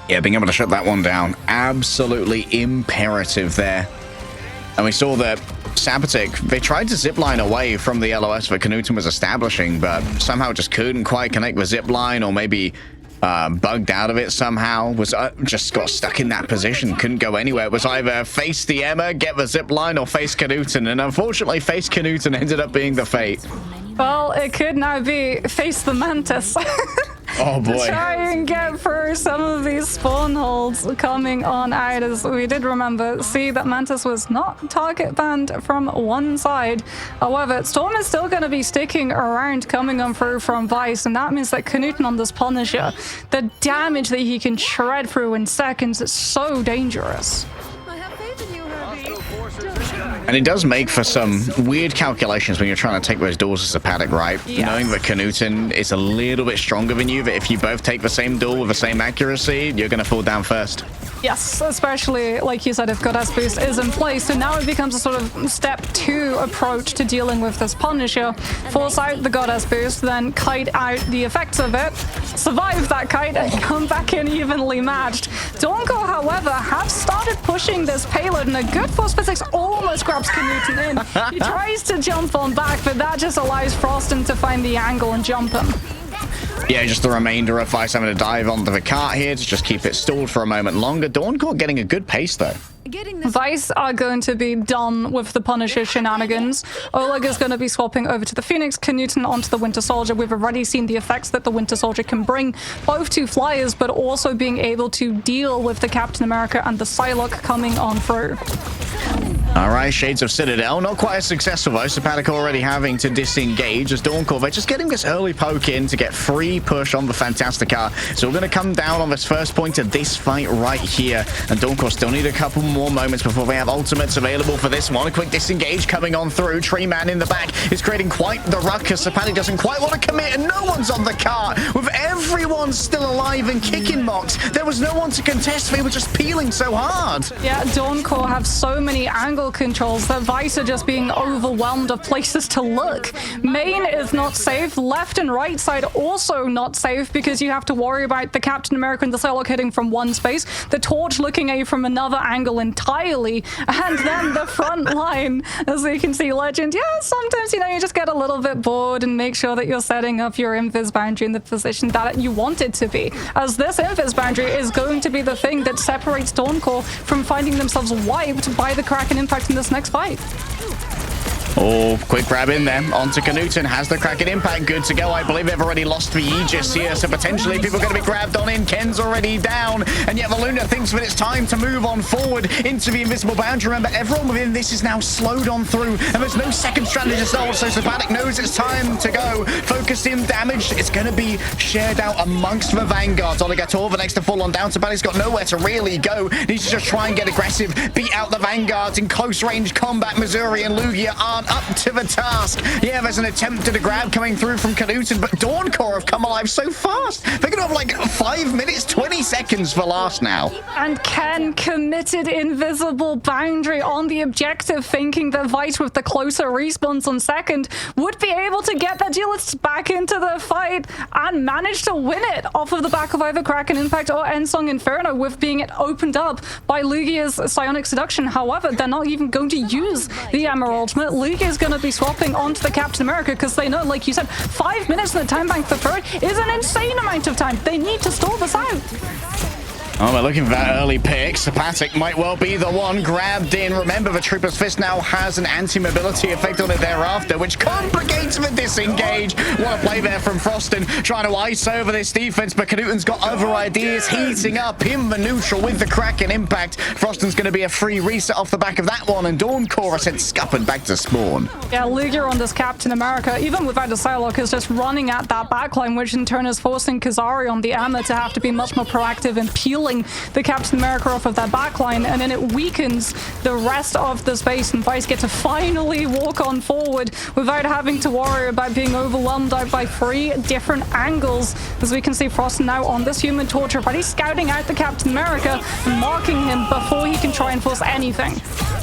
Yeah, being able to shut that one down, absolutely imperative there. And we saw that Sapatic, they tried to zipline away from the LOS that Knudsen was establishing, but somehow just couldn't quite connect the zipline, or maybe bugged out of it somehow, was just got stuck in that position, couldn't go anywhere. It was either face the Emma, get the zip line, or face Knudsen, and unfortunately face Knudsen ended up being the fate. Well, it could now be face the Mantis. Oh boy. To try and get through some of these spawn holds coming on out, as we did see that Mantis was not target banned from one side. However, Storm is still going to be sticking around coming on through from Vice, and that means that Knudsen on this Punisher, the damage that he can shred through in seconds is so dangerous. And it does make for some weird calculations when you're trying to take those doors as a paddock, right? Yes. Knowing that Knudsen is a little bit stronger than you, that if you both take the same door with the same accuracy, you're going to fall down first. Yes, especially, like you said, if Goddess Boost is in place. So now it becomes a sort of step 2 approach to dealing with this Punisher. Force out the Goddess Boost, then kite out the effects of it, survive that kite, and come back in evenly matched. Dawncore, however, have started pushing this payload, and a good Force Physics almost grabs Knudsen in. He tries to jump on back, but that just allows Froston to find the angle and jump him. Yeah, just the remainder of Vice having to dive onto the cart here to just keep it stalled for a moment longer. Dawncore getting a good pace, though. Vice are going to be done with the Punisher shenanigans. Oleg is going to be swapping over to the Phoenix, Knudsen onto the Winter Soldier. We've already seen the effects that the Winter Soldier can bring, both to flyers, but also being able to deal with the Captain America and the Psylocke coming on through. All right, Shades of Citadel. Not quite as successful, though. Sapatic already having to disengage as Dawncore. They're just getting this early poke in to get free push on the Fantastica. So we're going to come down on this first point of this fight right here. And Dawncore still need a couple more moments before they have ultimates available for this one. A quick disengage coming on through. Treeman in the back is creating quite the ruckus. Sapatic doesn't quite want to commit, and no one's on the cart. With everyone still alive and kicking mocks, there was no one to contest. They were just peeling so hard. Yeah, Dawncore have so many angles angle controls that Vice are just being overwhelmed of places to look. Main is not safe. Left and right side also not safe because you have to worry about the Captain America and the Psylocke hitting from one space, the Torch looking at you from another angle entirely, and then the front line, as we can see, Legend. Yeah, sometimes, you know, you just get a little bit bored and make sure that you're setting up your invis boundary in the position that you want it to be, as this invis boundary is going to be the thing that separates Dawncore from finding themselves wiped by the Kraken Impact in this next fight. Oh, quick grab in there. Onto Knudsen. Has the Kraken Impact. Good to go. I believe they've already lost the Aegis here, so potentially people are going to be grabbed on in. Ken's already down, and yet Valuna thinks that it's time to move on forward into the invisible boundary. Remember, everyone within this is now slowed on through, and there's no second strategist ult, so Sabatic knows it's time to go. Focus in damage. It's going to be shared out amongst the Vanguards. Oligator, the next to fall on down. Sabatic's got nowhere to really go. Needs to just try and get aggressive, beat out the Vanguards in close range combat. Missouri and Lugia aren't up to the task. Yeah, there's an attempt at a grab coming through from Knudsen, but Dawncore have come alive so fast. They're going to have like 5 minutes, 20 seconds for last now. And Ken committed invisible boundary on the objective, thinking that Vice with the closer respawns on second would be able to get their duelists back into the fight and manage to win it off of the back of either Kraken Impact or Ensong Inferno, with being it opened up by Lugia's Psionic Seduction. However, they're not even going to use the Emerald Ultimate. Lugia's going to be swapping onto the Captain America because they know, like you said, 5 minutes in the time bank for third is an insane amount of time. They need to stall this out. Oh, we're looking for that early pick. Sabatic might well be the one grabbed in. Remember, the Trooper's Fist now has an anti-mobility effect on it thereafter, which complicates the disengage. What a play there from Froston, trying to ice over this defense, but Knudsen's got other ideas, heating up in the neutral with the Kraken Impact. Froston's going to be a free reset off the back of that one, and Dawncore sent scupping back to spawn. Yeah, Lugia on this Captain America, even without a Psylocke, is just running at that backline, which in turn is forcing Kazari on the Emma to have to be much more proactive and peeling the Captain America off of that backline, and then it weakens the rest of the space, and Vice get to finally walk on forward without having to worry about being overwhelmed out by 3 different angles. As we can see, Frost now on this Human Torch already scouting out the Captain America and marking him before he can try and force anything.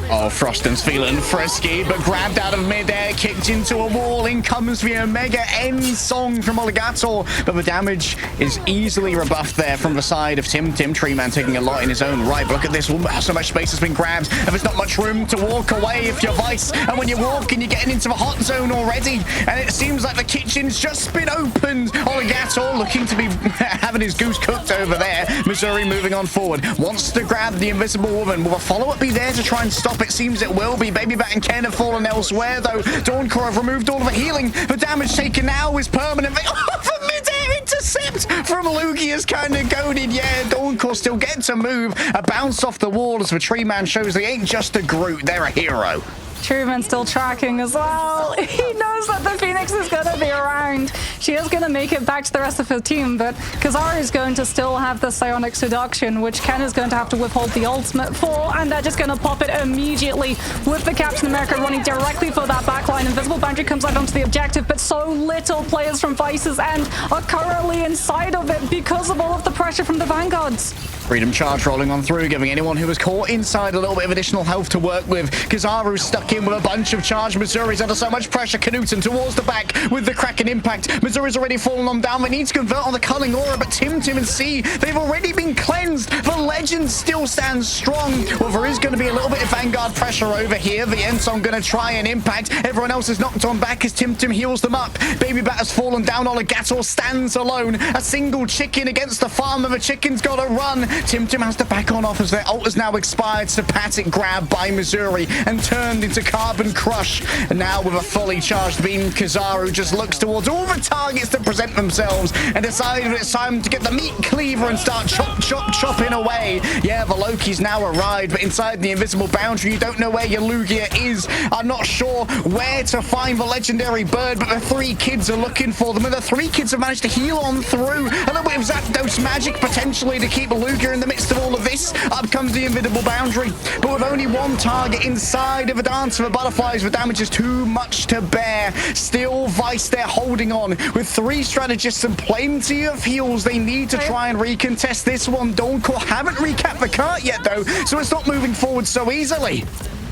Oh, Froston's feeling frisky, but grabbed out of midair, kicked into a wall. In comes the Omega End song from Oligator, but the damage is easily rebuffed there from the side of Tim. Tree Man taking a lot in his own right. But look at this, so much space has been grabbed, and there's not much room to walk away if you're Vice. And when you're walking, you're getting into the hot zone already, and it seems like the kitchen's just been opened. Oligator looking to be having his goose cooked over there. Missouri moving on forward, wants to grab the invisible woman. Will a follow-up be there to try and stop it? Seems it will be. Baby Bat and Ken have fallen elsewhere, though. Dawncore have removed all of the healing. The damage taken now is permanent. The mid-air intercept from Lugia's kind of goaded. Yeah, Dawncore still get to move. A bounce off the wall as the Tree Man shows they ain't just a Groot, they're a hero. Truman still tracking as well. He knows that the Phoenix is going to be around. She is going to make it back to the rest of her team, but Kazari is going to still have the Psionic Seduction, which Ken is going to have to withhold the ultimate for, and they're just going to pop it immediately with the Captain America running directly for that backline. Invisible Boundary comes out onto the objective, but so little players from Vice's end are currently inside of it because of all of the pressure from the Vanguards. Freedom Charge rolling on through, giving anyone who was caught inside a little bit of additional health to work with. Kazaru's stuck in with a bunch of charge. Missouri's under so much pressure. Knudsen towards the back with the Kraken Impact. Missouri's already fallen on down. They need to convert on the Culling Aura, but Tim and C, they've already been cleansed. The Legend still stands strong. Well, there is going to be a little bit of Vanguard pressure over here. The Ensong going to try and impact. Everyone else is knocked on back as Tim heals them up. Baby Bat has fallen down. Oligator stands alone. A single chicken against the farmer. The chicken's got to run. Tim has to back on off as their ult has now expired. Sabatic grabbed by Missouri and turned into Carbon Crush. And now with a fully charged beam, Kazaru just looks towards all the targets that present themselves and decides it's time to get the meat cleaver and start chopping away. Yeah, the Loki's now arrived, but inside the invisible boundary, you don't know where your Lugia is. I'm not sure where to find the legendary bird, but the 3 kids are looking for them, and the 3 kids have managed to heal on through. A little bit of Zapdos magic potentially to keep Lugia in the midst of all of this. Up comes the invisible boundary, but with only 1 target inside of a dance of the butterflies, the damage is too much to bear. Still Vice there holding on with 3 strategists and plenty of heals. They need to try and recontest this one. Dawncore haven't recapped the cart yet though, so it's not moving forward so easily.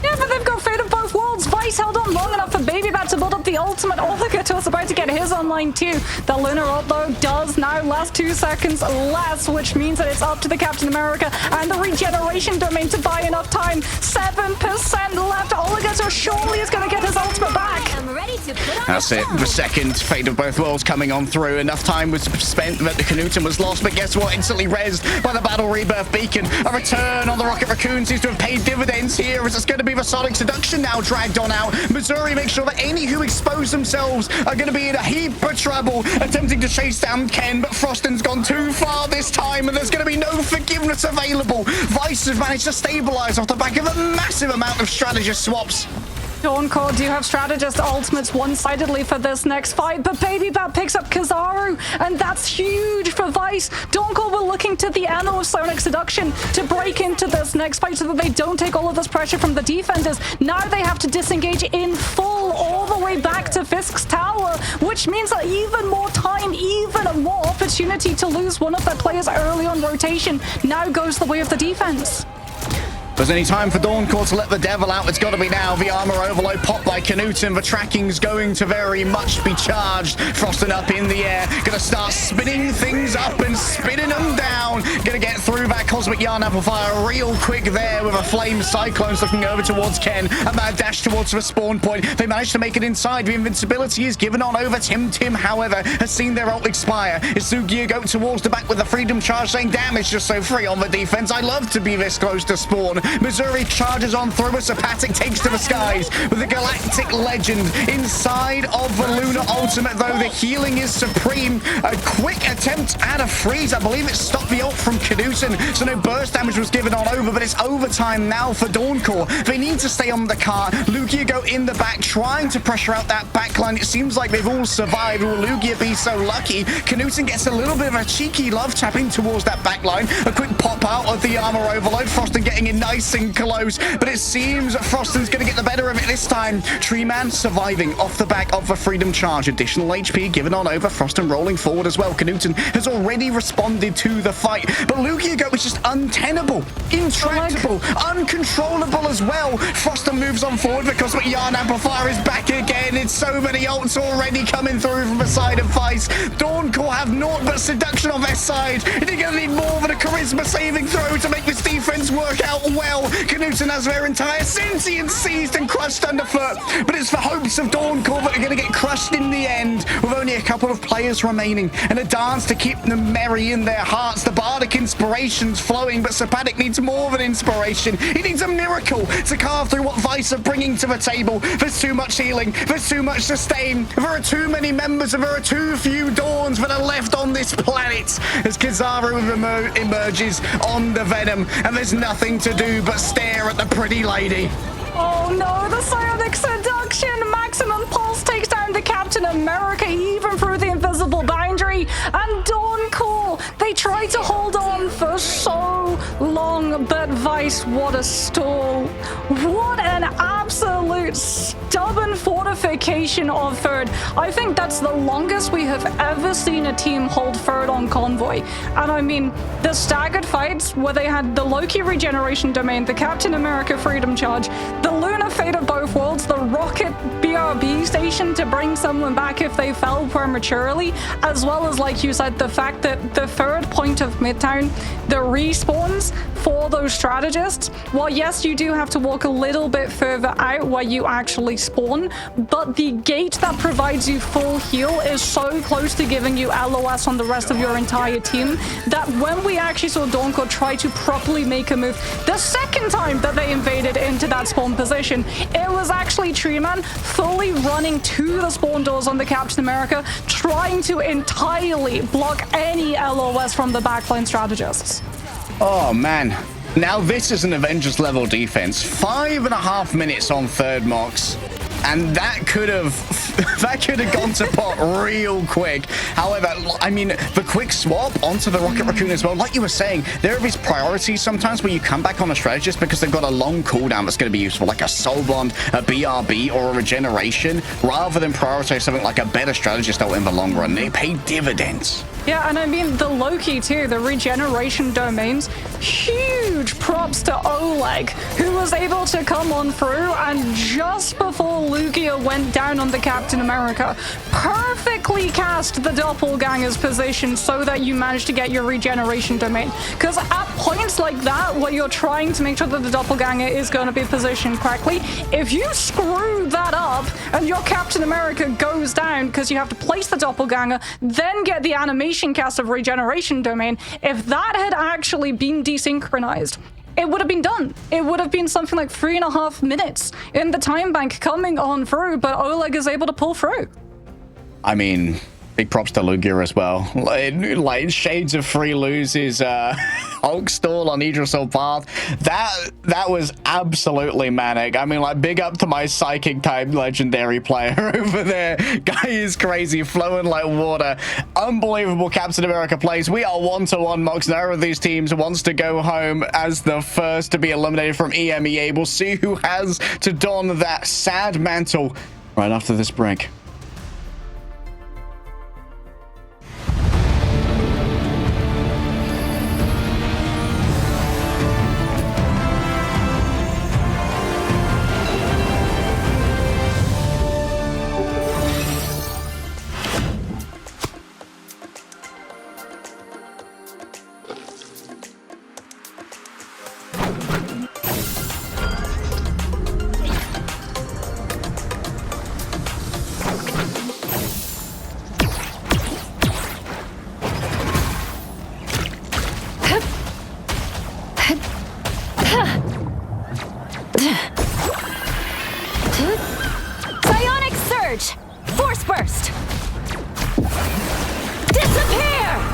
Yeah, but they've got Fate of Both Worlds. Vice held on long enough for Baby Bat to build up the ultimate. Oligator's about to get his online too. The Lunar ult, though, does now last 2 seconds less, which means that it's up to the Captain America and the regeneration domain to buy enough time. 7% left. Oligator surely is going to get his ultimate back. I'm ready to put on That's it. The second Fate of Both Worlds coming on through. Enough time was spent that the Knuten was lost, but guess what? Instantly rezzed by the Battle Rebirth Beacon. A return on the Rocket Raccoon seems to have paid dividends here, as it's going to be the Sonic Seduction now dragged on out. Missouri makes sure that any who expose themselves are going to be in a heap of trouble, attempting to chase down Ken, but Froston's gone too far this time, and there's going to be no forgiveness available. Vice has managed to stabilize off the back of a massive amount of strategist swaps. Dawncore do have strategist ultimates one-sidedly for this next fight, but Baby Bat picks up Kizaru, and that's huge for Vice. Dawncore were looking to the end of Sonic Seduction to break into this next fight so that they don't take all of this pressure from the defenders. Now they have to disengage in full all the way back to Fisk's tower, which means that even more time, even more opportunity to lose one of their players early on rotation now goes the way of the defense. If there's any time for Dawncore to let the devil out, it's got to be now. The armor overload popped by Knuten. The tracking's going to very much be charged. Frosting up in the air. Gonna start spinning things up and spinning them down. Gonna get through that Cosmic Yarn Amplifier real quick there with a Flame Cyclones looking over towards Ken. A mad dash towards the spawn point. They managed to make it inside. The invincibility is given on over. Tim, however, has seen their ult expire. Isugia go towards the back with the Freedom Charge, saying, damn, it's just so free on the defense. I love to be this close to spawn. Missouri charges on through. A Sapatic takes to the skies with the Galactic Legend inside of the Lunar Ultimate, though the healing is supreme. A quick attempt at a freeze. I believe it stopped the ult from Knuten, so no burst damage was given on over, but it's overtime now for Dawncore. They need to stay on the cart. Lugia go in the back, trying to pressure out that backline. It seems like they've all survived. Will Lugia be so lucky? Knuten gets a little bit of a cheeky love tapping towards that backline. A quick pop out of the armor overload. Froston getting in nice and close, but it seems Froston's going to get the better of it this time. Tree Man surviving off the back of the Freedom Charge. Additional HP given on over. Froston rolling forward as well. Knuten has already responded to the fight, but Lugia is just untenable, intractable, uncontrollable as well. Froston moves on forward because the Yarn Amplifier is back again. It's so many ults already coming through from the side of Vice. Dawncore have naught but seduction on their side. They're going to need more than a charisma saving throw to make this defense work out well. Knuten has their entire sentience seized and crushed underfoot, but it's the hopes of Dawncore that are going to get crushed in the end, with only a couple of players remaining and a dance to keep them merry in their hearts. The bardic inspiration's flowing, but Sapatic needs more than inspiration. He needs a miracle to carve through what Vice are bringing to the table. There's too much healing, there's too much sustain, there are too many members, and there are too few Dawns that are left on this planet as Kizaru emerges on the Venom, and there's nothing to do but stare at the pretty lady. Oh no, the Sonic Seduction! Maximum Pulse takes down the Captain America even through the invisible boundary, and Dawncore, they try to hold on for so long, but Vice, what a stall. What an absolute stubborn fortification of third. I think that's the longest we have ever seen a team hold third on Convoy. And I mean, the staggered fights where they had the Loki regeneration domain, the Captain America freedom charge, the Lunar Fate of Both Worlds, the Rocket BRB station to bring someone back if they fell prematurely, as well as, like you said, the fact that the third point of Midtown, the respawns for those strategists, while yes, you do have to walk a little bit further out where you actually spawn, but the gate that provides you full heal is so close to giving you LOS on the rest of your entire team that when we actually saw Dawncore try to properly make a move the second time that they invaded into that spawn position, it was actually Treeman fully running to the spawn doors on the Captain America, trying to entirely block any LOS from the backline strategists. Oh man, now this is an Avengers level defense. 5.5 minutes on third Mox, and that could have gone to pot real quick. However, I mean, the quick swap onto the Rocket Raccoon as well, like you were saying, there are these priorities sometimes where you come back on a strategist because they've got a long cooldown that's going to be useful, like a Soul Bond, a BRB, or a regeneration, rather than prioritize something like a better strategist out in the long run. They pay dividends. Yeah, and I mean, the Loki too, the regeneration domains, huge huge props to Oleg, who was able to come on through and just before Lugia went down on the Captain America, perfectly cast the Doppelganger's position so that you managed to get your regeneration domain. Because at points like that, where you're trying to make sure that the Doppelganger is going to be positioned correctly, if you screw that up and your Captain America goes down because you have to place the Doppelganger, then get the animation cast of regeneration domain, if that had actually been desynchronized, it would have been done. It would have been something like 3.5 minutes in the time bank coming on through, but Oleg is able to pull through. I mean, big props to Lugia as well. Like shades of free loses, Hulk stall on Idrisil path. That was absolutely manic. I mean, like, big up to my psychic type legendary player over there. Guy is crazy, flowing like water. Unbelievable Captain America plays. We are 1-1, Mox. Neither of these teams wants to go home as the first to be eliminated from EMEA. We'll see who has to don that sad mantle right after this break. Psionic Surge! Force Burst! Disappear!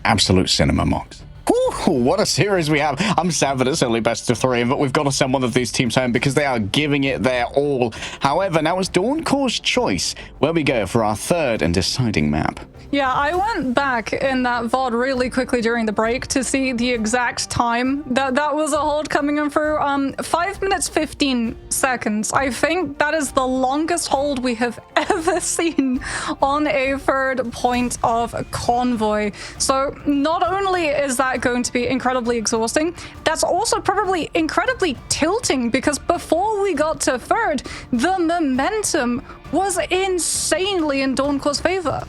Absolute cinema, Mox. Whew, what a series we have. I'm sad that it's only best of 3, but we've got to send one of these teams home because they are giving it their all. However, now it's Dawncore's choice where we go for our third and deciding map. Yeah, I went back in that VOD really quickly during the break to see the exact time that was a hold coming in through. 5 minutes 15 seconds. I think that is the longest hold we have ever seen on a third point of convoy. So not only is that going to be incredibly exhausting, that's also probably incredibly tilting because before we got to third, the momentum was insanely in Dawncore's favor.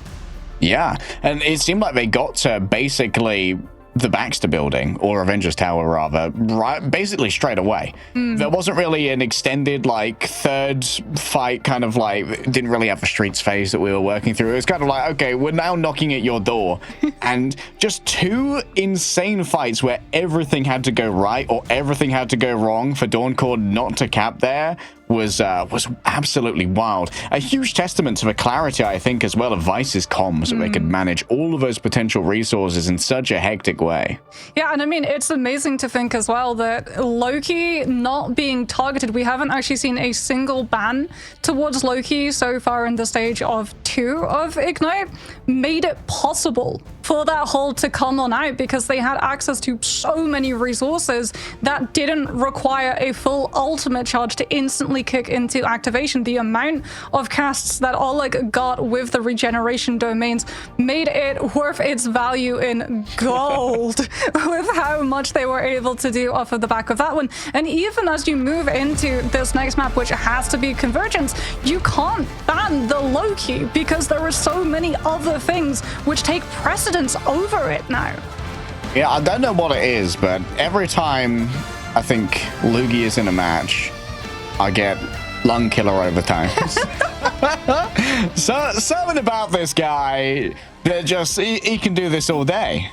Yeah, and it seemed like they got to basically the Baxter building, or Avengers Tower rather, right, basically straight away. There wasn't really an extended like third fight, kind of like, didn't really have a streets phase that we were working through. It was kind of like, okay, we're now knocking at your door. And just 2 insane fights where everything had to go right or everything had to go wrong for Dawncore not to cap there was absolutely wild. A huge testament to the clarity, I think, as well of Vice's comms, that they could manage all of those potential resources in such a hectic way. Yeah, and I mean, it's amazing to think as well that Loki not being targeted, we haven't actually seen a single ban towards Loki so far in the stage of 2 of Ignite, made it possible for that hold to come on out because they had access to so many resources that didn't require a full ultimate charge to instantly kick into activation. The amount of casts that Oleg got with the regeneration domains made it worth its value in gold with how much they were able to do off of the back of that one. And even as you move into this next map, which has to be Convergence, you can't ban the Loki because there are so many other things which take precedence over it now. Yeah, I don't know what it is, but every time I think Lugia is in a match, I get lung killer overtones. So something about this guy that just he can do this all day.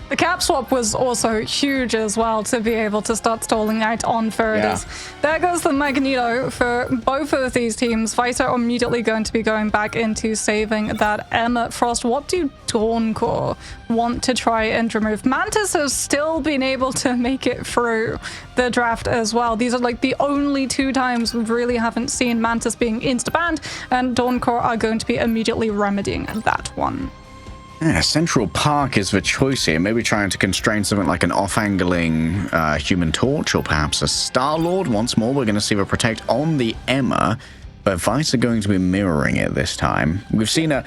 The cap swap was also huge as well to be able to start stalling out on Ferdis. Yeah. There goes the Magneto for both of these teams. Vice are immediately going to be going back into saving that Emma. Frost, what do Dawncore want to try and remove? Mantis has still been able to make it through the draft as well. These are like the only 2 times we really haven't seen Mantis being insta-banned, and Dawncore are going to be immediately remedying that one. Yeah, Central Park is the choice here. Maybe trying to constrain something like an off-angling Human Torch or perhaps a Star-Lord. Once more, we're going to see the Protect on the Emma, but Vice are going to be mirroring it this time. We've seen a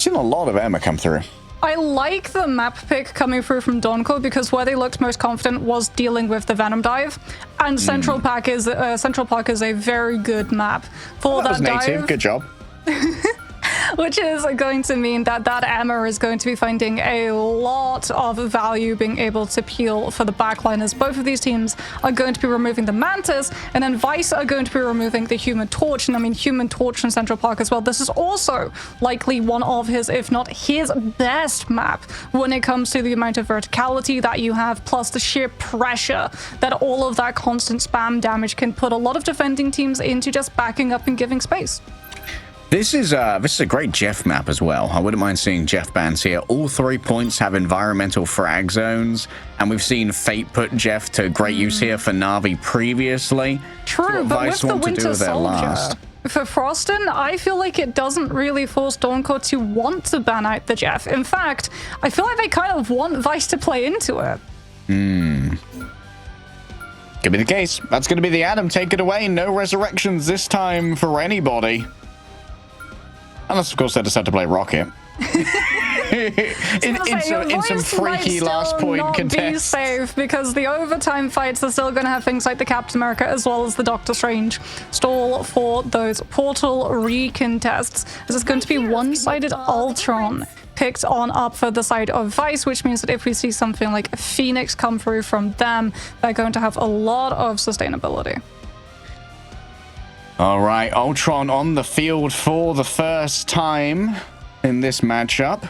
lot of Emma come through. I like the map pick coming through from Dawncore because where they looked most confident was dealing with the Venom dive, and Central Park is a very good map for that dive. Native. Good job. Which is going to mean that Emma is going to be finding a lot of value being able to peel for the backliners. Both of these teams are going to be removing the Mantis, and then Vice are going to be removing the Human Torch. And I mean, Human Torch from Central Park as well. This is also likely one of his, if not his best map when it comes to the amount of verticality that you have, plus the sheer pressure that all of that constant spam damage can put a lot of defending teams into just backing up and giving space. This is a great Jeff map as well. I wouldn't mind seeing Jeff bans here. All 3 points have environmental frag zones, and we've seen Fate put Jeff to great use here for Na'Vi previously. True, but with the Winter Soldier, for Frostin, I feel like it doesn't really force Dawncore to want to ban out the Jeff. In fact, I feel like they kind of want Vice to play into it. Could be the case. That's going to be the Adam. Take it away. No resurrections this time for anybody. Unless, of course, they decide to play Rocket. in some freaky last point contest. Be safe because the overtime fights are still going to have things like the Captain America as well as the Doctor Strange stall for those portal recontests. This is going to be one-sided Ultron picked on up for the side of Vice, which means that if we see something like Phoenix come through from them, they're going to have a lot of sustainability. All right, Ultron on the field for the first time in this matchup.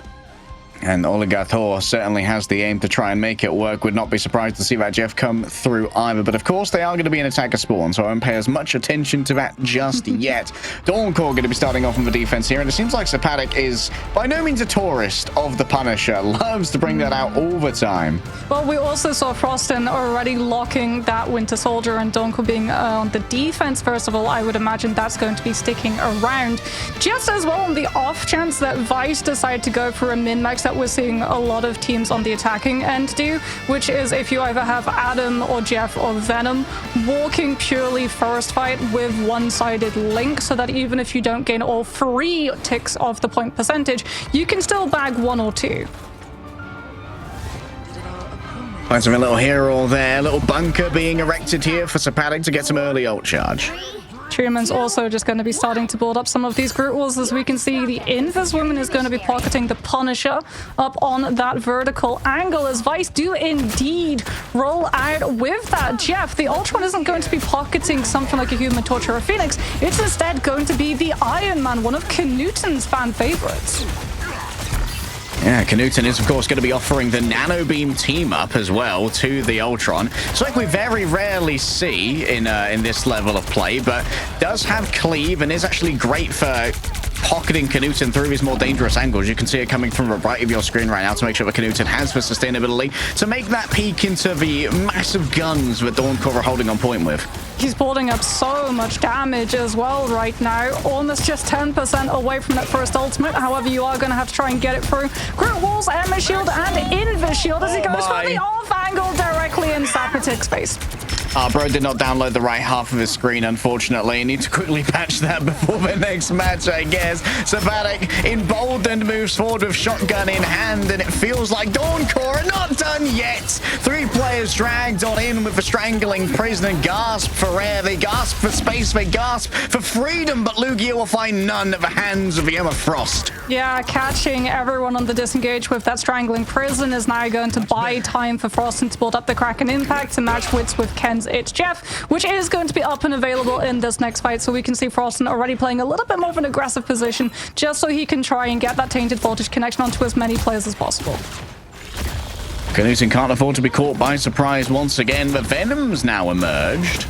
And Oligathor certainly has the aim to try and make it work. Would not be surprised to see that Jeff come through either. But of course, they are going to be an attacker spawn, so I won't pay as much attention to that just yet. Dawncore going to be starting off on the defense here. And it seems like Sapatic is by no means a tourist of the Punisher. Loves to bring that out all the time. Well, we also saw Frostin already locking that Winter Soldier, and Dawncore being on the defense. First of all, I would imagine that's going to be sticking around. Just as well on the off chance that Vice decide to go for a min-max that we're seeing a lot of teams on the attacking end do, which is if you either have Adam or Jeff or Venom walking purely first fight with one-sided link, so that even if you don't gain all 3 ticks of the point percentage, you can still bag 1 or 2. Finds a little hero there, a little bunker being erected here for Sapatic to get some early ult charge. Truman's also just going to be starting to build up some of these group walls. As we can see, the Invis woman is going to be pocketing the Punisher up on that vertical angle as Vice do indeed roll out with that Jeff. The Ultron isn't going to be pocketing something like a Human Torch or a Phoenix. It's instead going to be the Iron Man, one of Knuten's fan favorites. Yeah, Knuten is, of course, going to be offering the Nano Beam team-up as well to the Ultron. It's like we very rarely see in this level of play, but does have cleave and is actually great for pocketing Knuten through his more dangerous angles. You can see it coming from the right of your screen right now to make sure that Knuten has the sustainability to make that peek into the massive guns that Dawncore are holding on point with. He's building up so much damage as well right now. Almost just 10% away from that first ultimate. However, you are going to have to try and get it through. Groot Walls, Emma Shield, and Invis Shield as he goes for the off angle directly in Sapatic's face. Bro did not download the right half of his screen, unfortunately. I need to quickly patch that before the next match, I guess. Sapatic, emboldened, moves forward with shotgun in hand, and it feels like Dawncore are not done yet. 3 players dragged on in with the strangling prison. Gasp for air, they gasp for space, they gasp for freedom, but Lugia will find none at the hands of the Emma Frost. Yeah, catching everyone on the disengage with that strangling prison is now going to buy time for Frost to build up the Kraken impact to match wits with Ken's It's Jeff, which is going to be up and available in this next fight. So we can see Frostin already playing a little bit more of an aggressive position just so he can try and get that tainted voltage connection onto as many players as possible. Knudsen can't afford to be caught by surprise once again, but Venom's now emerged.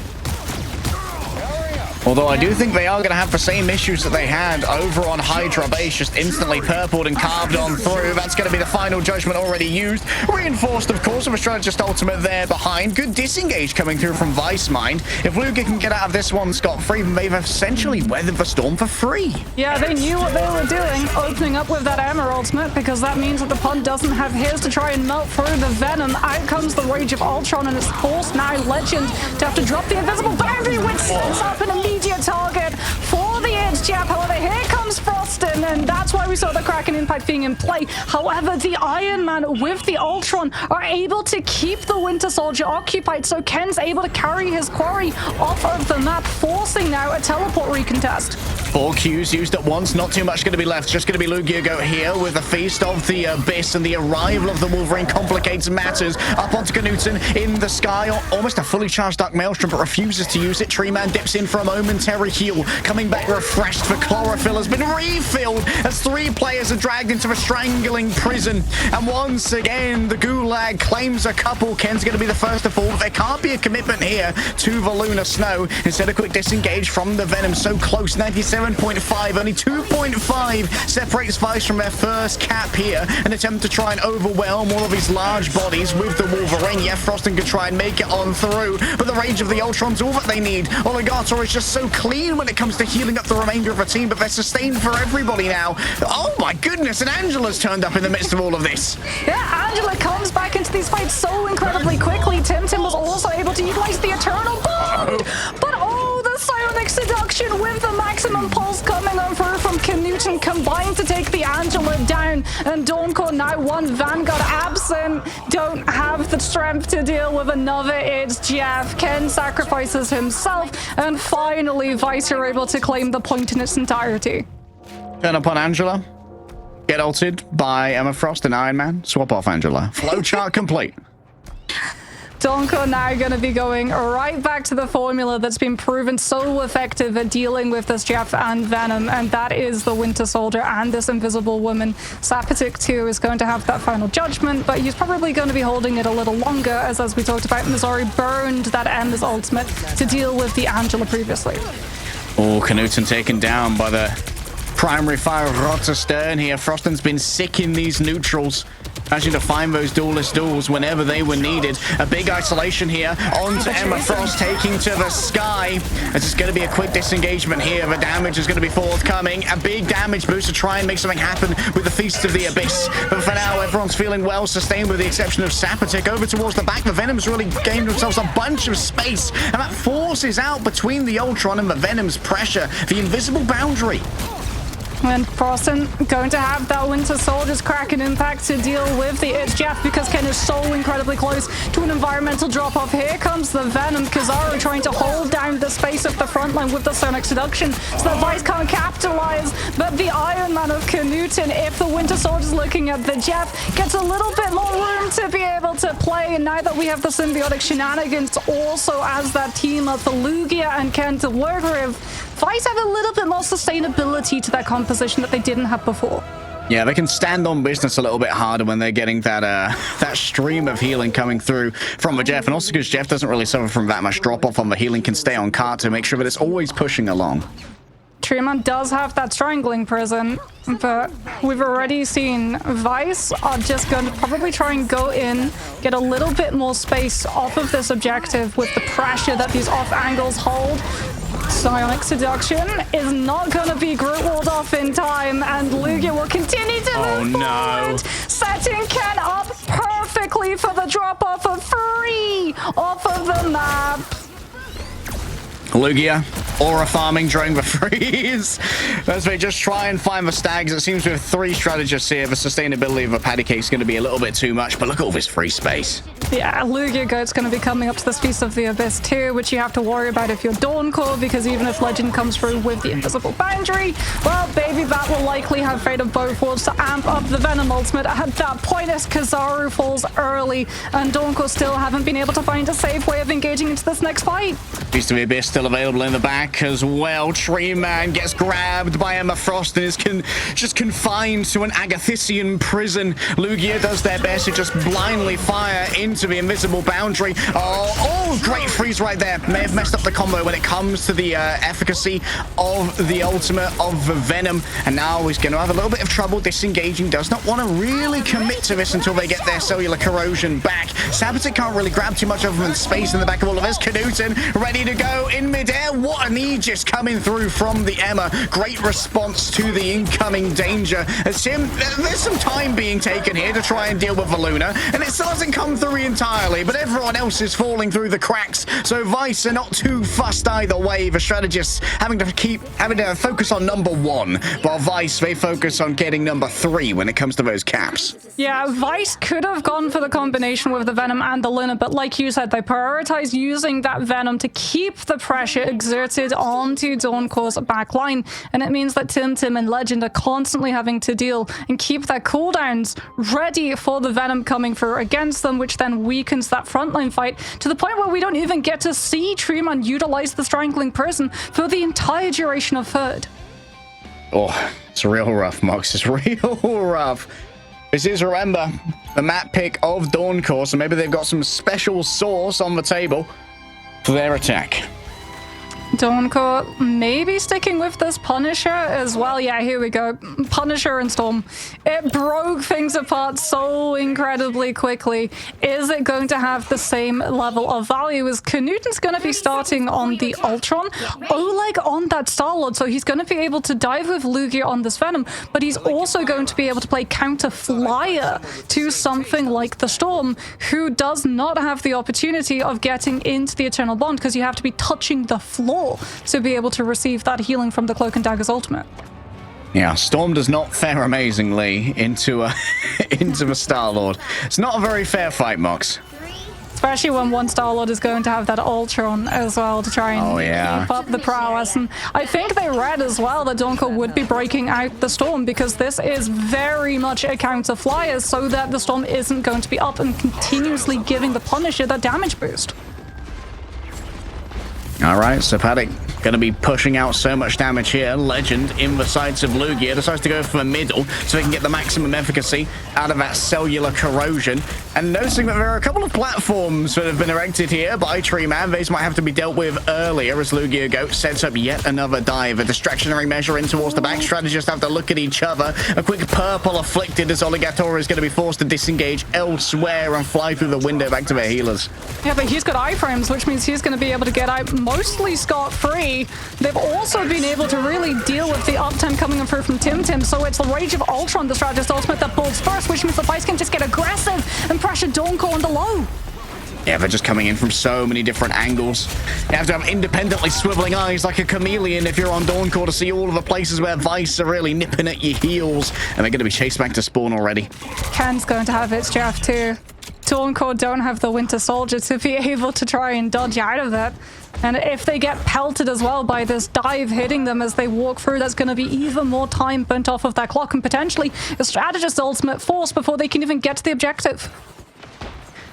Although I do think they are going to have the same issues that they had over on Hydra base, just instantly purpled and carved on through. That's going to be the final judgment already used. Reinforced, of course, with a strategist ultimate there behind. Good disengage coming through from Vice Mind. If Lugia can get out of this one scot-free, then they've essentially weathered the storm for free. Yeah, they knew what they were doing, opening up with that Emma ultimate, because that means that the Pun doesn't have his to try and melt through the Venom. Out comes the Rage of Ultron, and it's forced now Legend to have to drop the invisible boundary, which sets up an immediate target for the Edge Jab. However, here comes Frostin, and that's why we saw the Kraken impact being in play. However, the Iron Man with the Ultron are able to keep the Winter Soldier occupied, so Ken's able to carry his quarry off of the map, forcing now a teleport recontest. 4 Qs used at once, not too much going to be left. Just going to be Lugia here with the Feast of the Abyss, and the arrival of the Wolverine complicates matters. Up onto Knudsen in the sky, almost a fully charged Dark Maelstrom, but refuses to use it. Tree Man dips in for a momentary heal, coming back refreshed, for Chlorophyll has been refilled as 3 players are dragged into a strangling prison. And once again, the Gulag claims a couple. Ken's going to be the first to fall. There can't be a commitment here to the Lunar Snow. Instead, a quick disengage from the Venom. So close, 97.5, only 2.5 separates Vice from their first cap here. An attempt to try and overwhelm all of these large bodies with the Wolverine. Yeah, Frostin could try and make it on through, but the Rage of the Ultron's all that they need. Oligator is just so clean when it comes to healing up the remainder of the team, but they're sustained for everybody now. Oh my goodness, and Angela's turned up in the midst of all of this. Yeah, Angela comes back into these fights so incredibly quickly. Tim was also able to utilize the Eternal Bond, but oh, the Psionic Seduction with the maximum pulse coming on through from Knudsen combined to take the Angela down. And Dawncore now 1 Vanguard absent, don't have the strength to deal with another. It's Jeff. Ken sacrifices himself, and finally Vice are able to claim the point in its entirety. Turn up on Angela. Get ulted by Emma Frost and Iron Man. Swap off Angela. Flowchart complete. Dawncore now going to be going right back to the formula that's been proven so effective at dealing with this Jeff and Venom, and that is the Winter Soldier and this Invisible Woman. Sapatic too is going to have that final judgment, but he's probably going to be holding it a little longer, as we talked about, Missouri burned that Emma's ultimate to deal with the Angela previously. Oh, Knudsen taken down by the primary fire of Rotter Stern here. Frostin's been sick in these neutrals, managing to find those duelist duels whenever they were needed. A big isolation here onto Emma Frost, taking to the sky. This is going to be a quick disengagement here. The damage is going to be forthcoming. A big damage boost to try and make something happen with the Feast of the Abyss. But for now, everyone's feeling well sustained with the exception of Sapatic. Over towards the back, the Venom's really gained themselves a bunch of space, and that forces out between the Ultron and the Venom's pressure the invisible boundary. And Frostin going to have that Winter Soldier's Kraken impact to deal with the It's Jeff, because Ken is so incredibly close to an environmental drop-off. Here comes the Venom. Kizaru trying to hold down the space of the front line with the Sonic Seduction so that Vice can't capitalize. But the Iron Man of Knudsen, if the Winter Soldier's looking at the Jeff, gets a little bit more room to be able to play. And now that we have the symbiotic shenanigans also as that team of the Lugia and Ken to work with, Vice have a little bit more sustainability to that composition that they didn't have before. Yeah, they can stand on business a little bit harder when they're getting that stream of healing coming through from the Jeff. And also because Jeff doesn't really suffer from that much drop-off on the healing, can stay on cart to make sure that it's always pushing along. Treeman does have that strangling prison, but we've already seen Vice are just going to probably try and go in, get a little bit more space off of this objective with the pressure that these off angles hold. Psionic Seduction is not going to be group walled off in time, and Lugia will continue to move forward, setting Ken up perfectly for the drop-off of 3 off of the map. Lugia, aura farming during the freeze. As they just try and find the stags, it seems with 3 strategists here, the sustainability of a patty cake is going to be a little bit too much, but look at all this free space. Yeah, Lugia Goat's going to be coming up to this Feast of the Abyss too, which you have to worry about if you're Dawncore, because even if Legend comes through with the Invisible Boundary, well, Baby Bat will likely have Fate of Both Worlds to amp up the Venom ultimate at that point as Kizaru falls early, and Dawncore still haven't been able to find a safe way of engaging into this next fight. Feast of the Abyss still available in the back as well. Tree Man gets grabbed by Emma Frost and is just confined to an Agathisian prison. Lugia does their best to just blindly fire into the Invisible Boundary. Oh, great freeze right there. May have messed up the combo when it comes to the efficacy of the ultimate of Venom. And now he's going to have a little bit of trouble disengaging. Does not want to really commit to this until they get their cellular corrosion back. Saboteur can't really grab too much of them in space in the back of all of this. Knudsen ready to go in midair. What an Aegis coming through from the Emma. Great response to the incoming danger. As there's some time being taken here to try and deal with the Luna, and it still hasn't come through entirely, but everyone else is falling through the cracks, so Vice are not too fussed either way. The strategists having to focus on number 1, while Vice, they focus on getting number 3 when it comes to those caps. Yeah, Vice could have gone for the combination with the Venom and the Luna, but like you said, they prioritize using that Venom to keep the pressure exerted onto Dawncore's back line, and it means that Tim and Legend are constantly having to deal and keep their cooldowns ready for the Venom coming through against them, which then weakens that frontline fight to the point where we don't even get to see Treeman utilize the Strangling Prison for the entire duration of third. Oh, it's real rough, Mox. It's real rough. This is, remember, the map pick of Dawncore, so maybe they've got some special sauce on the table for their attack. Dawncore maybe sticking with this Punisher as well. Yeah, here we go. Punisher and Storm. It broke things apart so incredibly quickly. Is it going to have the same level of value? As Knudsen's going to be starting on the Ultron, Oleg on that Star-Lord, so he's going to be able to dive with Lugia on this Venom, but he's also going to be able to play counter flyer to something like the Storm, who does not have the opportunity of getting into the Eternal Bond, because you have to be touching the floor to be able to receive that healing from the Cloak and Dagger's ultimate. Yeah, Storm does not fare amazingly into the Star-Lord. It's not a very fair fight, Mox. Especially when one Star-Lord is going to have that Ultron as well to try and keep up the prowess. And I think they read as well that Dawncore would be breaking out the Storm, because this is very much a counter flyer, so that the Storm isn't going to be up and continuously giving the Punisher that damage boost. All right, so Paddock going to be pushing out so much damage here. Legend in the sides of Lugia decides to go for the middle so they can get the maximum efficacy out of that cellular corrosion. And noticing that there are a couple of platforms that have been erected here by Tree Man. These might have to be dealt with earlier as Lugia Goat sets up yet another dive. A distractionary measure in towards the back. Strategists have to look at each other. A quick purple afflicted as Oligator is going to be forced to disengage elsewhere and fly through the window back to their healers. Yeah, but he's got iframes, which means he's going to be able to get out mostly scot-free. They've also been able to really deal with the uptime coming through from Tim, so it's the Rage of Ultron, the strategist ultimate, that builds first, which means the Vice can just get aggressive and pressure Dawncore on the low. Yeah, they're just coming in from so many different angles. You have to have independently swiveling eyes like a chameleon if you're on Dawncore to see all of the places where Vice are really nipping at your heels, and they're going to be chased back to spawn already. Ken's going to have its draft too. Dawncore don't have the Winter Soldier to be able to try and dodge out of that. And if they get pelted as well by this dive hitting them as they walk through, that's going to be even more time burnt off of that clock and potentially a strategist's ultimate force before they can even get to the objective.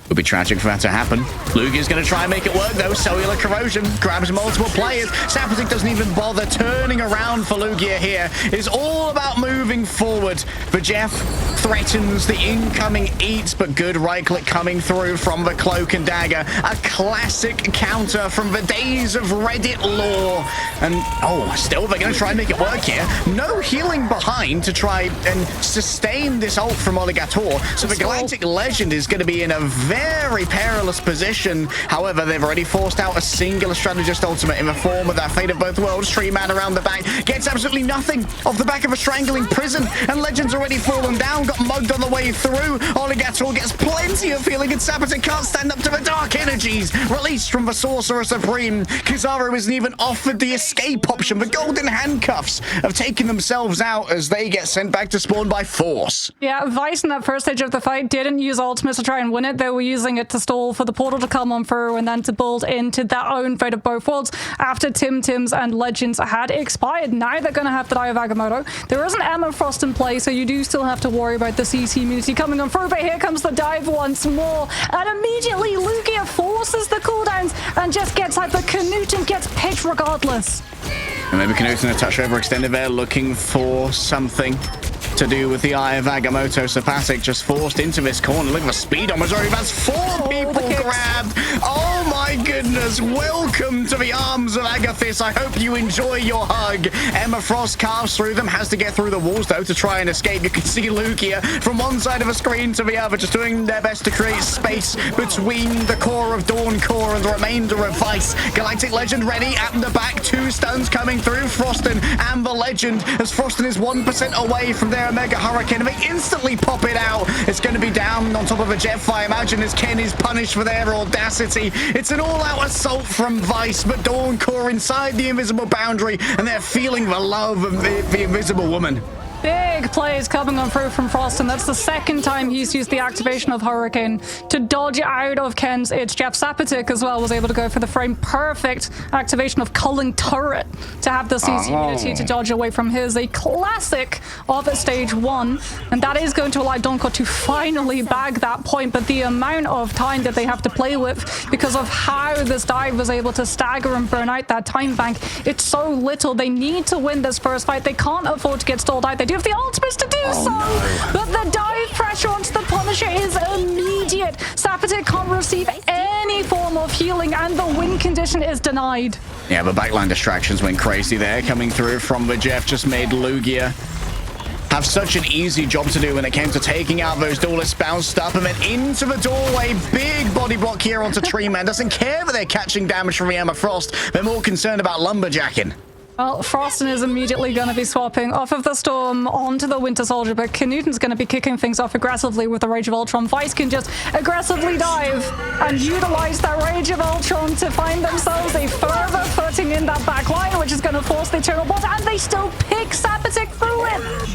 It would be tragic for that to happen. Lugia's going to try and make it work, though. Cellular corrosion grabs multiple players. Sapatic doesn't even bother turning around for Lugia here. It's all about moving forward. But Jeff threatens the incoming eats, but good right-click coming through from the Cloak and Dagger. A classic counter from the days of Reddit lore. And, oh, still they're going to try and make it work here. No healing behind to try and sustain this ult from Oligator. So the Galactic Legend is going to be in a very perilous position. However, they've already forced out a singular strategist ultimate in the form of that Fate of Both Worlds. Tree Man around the back gets absolutely nothing off the back of a strangling prison, and Legend's already fallen down, got mugged on the way through. Oligator gets plenty of healing, and Sabaton can't stand up to the dark energies released from the Sorcerer Supreme. Kizaru isn't even offered the escape option. The golden handcuffs have taken themselves out as they get sent back to spawn by force. Yeah, Vice in that first stage of the fight didn't use ultimates to try and win it. They were using it to stall for the portal to come on through and then to build into their own fate of both worlds after Tim's and Legends had expired. Now they're going to have to die of Agamotto. There is an Emma Frost in play, so you do still have to worry about the CC immunity coming on through, but here comes the dive once more, and immediately Lugia forces the cooldowns and just gets hyper. Knuten gets picked regardless. And maybe Knuten a touch overextended there, looking for something to do with the Eye of Agamotto. Sapatic just forced into this corner. Look at the speed on Missouri. That's 4 people grabbed. Oh my goodness. Welcome to the arms of Agathis. I hope you enjoy your hug. Emma Frost carves through them, has to get through the walls though to try and escape. You can see Lugia from one side of a screen to the other, just doing their best to create space between the core of Dawncore and the remainder of Vice. Galactic Legend ready at the back. 2 stuns coming through. Froston and the Legend, as Froston is 1% away from their Mega Hurricane. They instantly pop it out. It's going to be down on top of a Jetfire. I imagine as Ken is punished for their audacity. It's an all-out assault from Vice, but Dawncore inside the invisible boundary, and they're feeling the love of the invisible woman. Big plays coming on through from Frost, and that's the second time he's used the activation of Hurricane to dodge out of Ken's It's Jeff. Sapatic as well was able to go for the frame perfect activation of Culling Turret to have the CC immunity to dodge away from his. A classic of stage 1, and that is going to allow Dawncore to finally bag that point, but the amount of time that they have to play with because of how this dive was able to stagger and burn out that time bank, it's so little. They need to win this first fight. They can't afford to get stalled out. They do have the ultimates to do but the dive pressure onto the Punisher is immediate. Sapatic can't receive any form of healing, and the win condition is denied. Yeah, but backline distractions went crazy there, coming through from the Jeff. Just made Lugia have such an easy job to do when it came to taking out those duelists. Bounced up and then into the doorway. Big body block here onto Treeman. Doesn't care that they're catching damage from the Emma Frost. They're more concerned about lumberjacking. Well, Froston is immediately going to be swapping off of the Storm onto the Winter Soldier, but Knuten's going to be kicking things off aggressively with the Rage of Ultron. Vice can just aggressively dive and utilize that Rage of Ultron to find themselves a further footing in that back line, which is going to force the Eternal Bot, and they still pick Sapatic through it.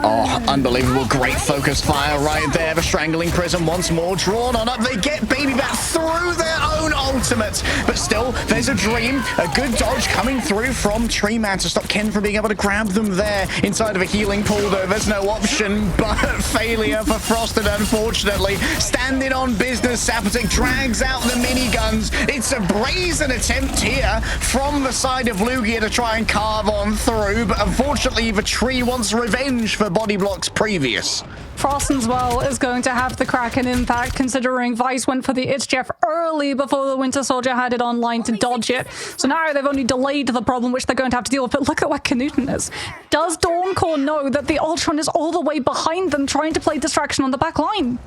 Oh, unbelievable. Great focus fire right there. The Strangling Prism once more drawn on up. They get Baby Bat through their own ultimates, but still, there's a dream. A good dodge coming through from Treeman to stop Ken from being able to grab them there inside of a healing pool, though. There's no option but failure for Frosted, unfortunately. Standing on business, Sapatic drags out the miniguns. It's a brazen attempt here from the side of Lugia to try and carve on through, but unfortunately the tree wants revenge for body blocks previous. Frost as well is going to have the Kraken impact, considering Vice went for the It's Jeff early before the Winter Soldier had it online to dodge it. So now they've only delayed the problem, which they're going to have to deal with. But look at what Knuten is. Does Dawncore know that the Ultron is all the way behind them, trying to play distraction on the back line?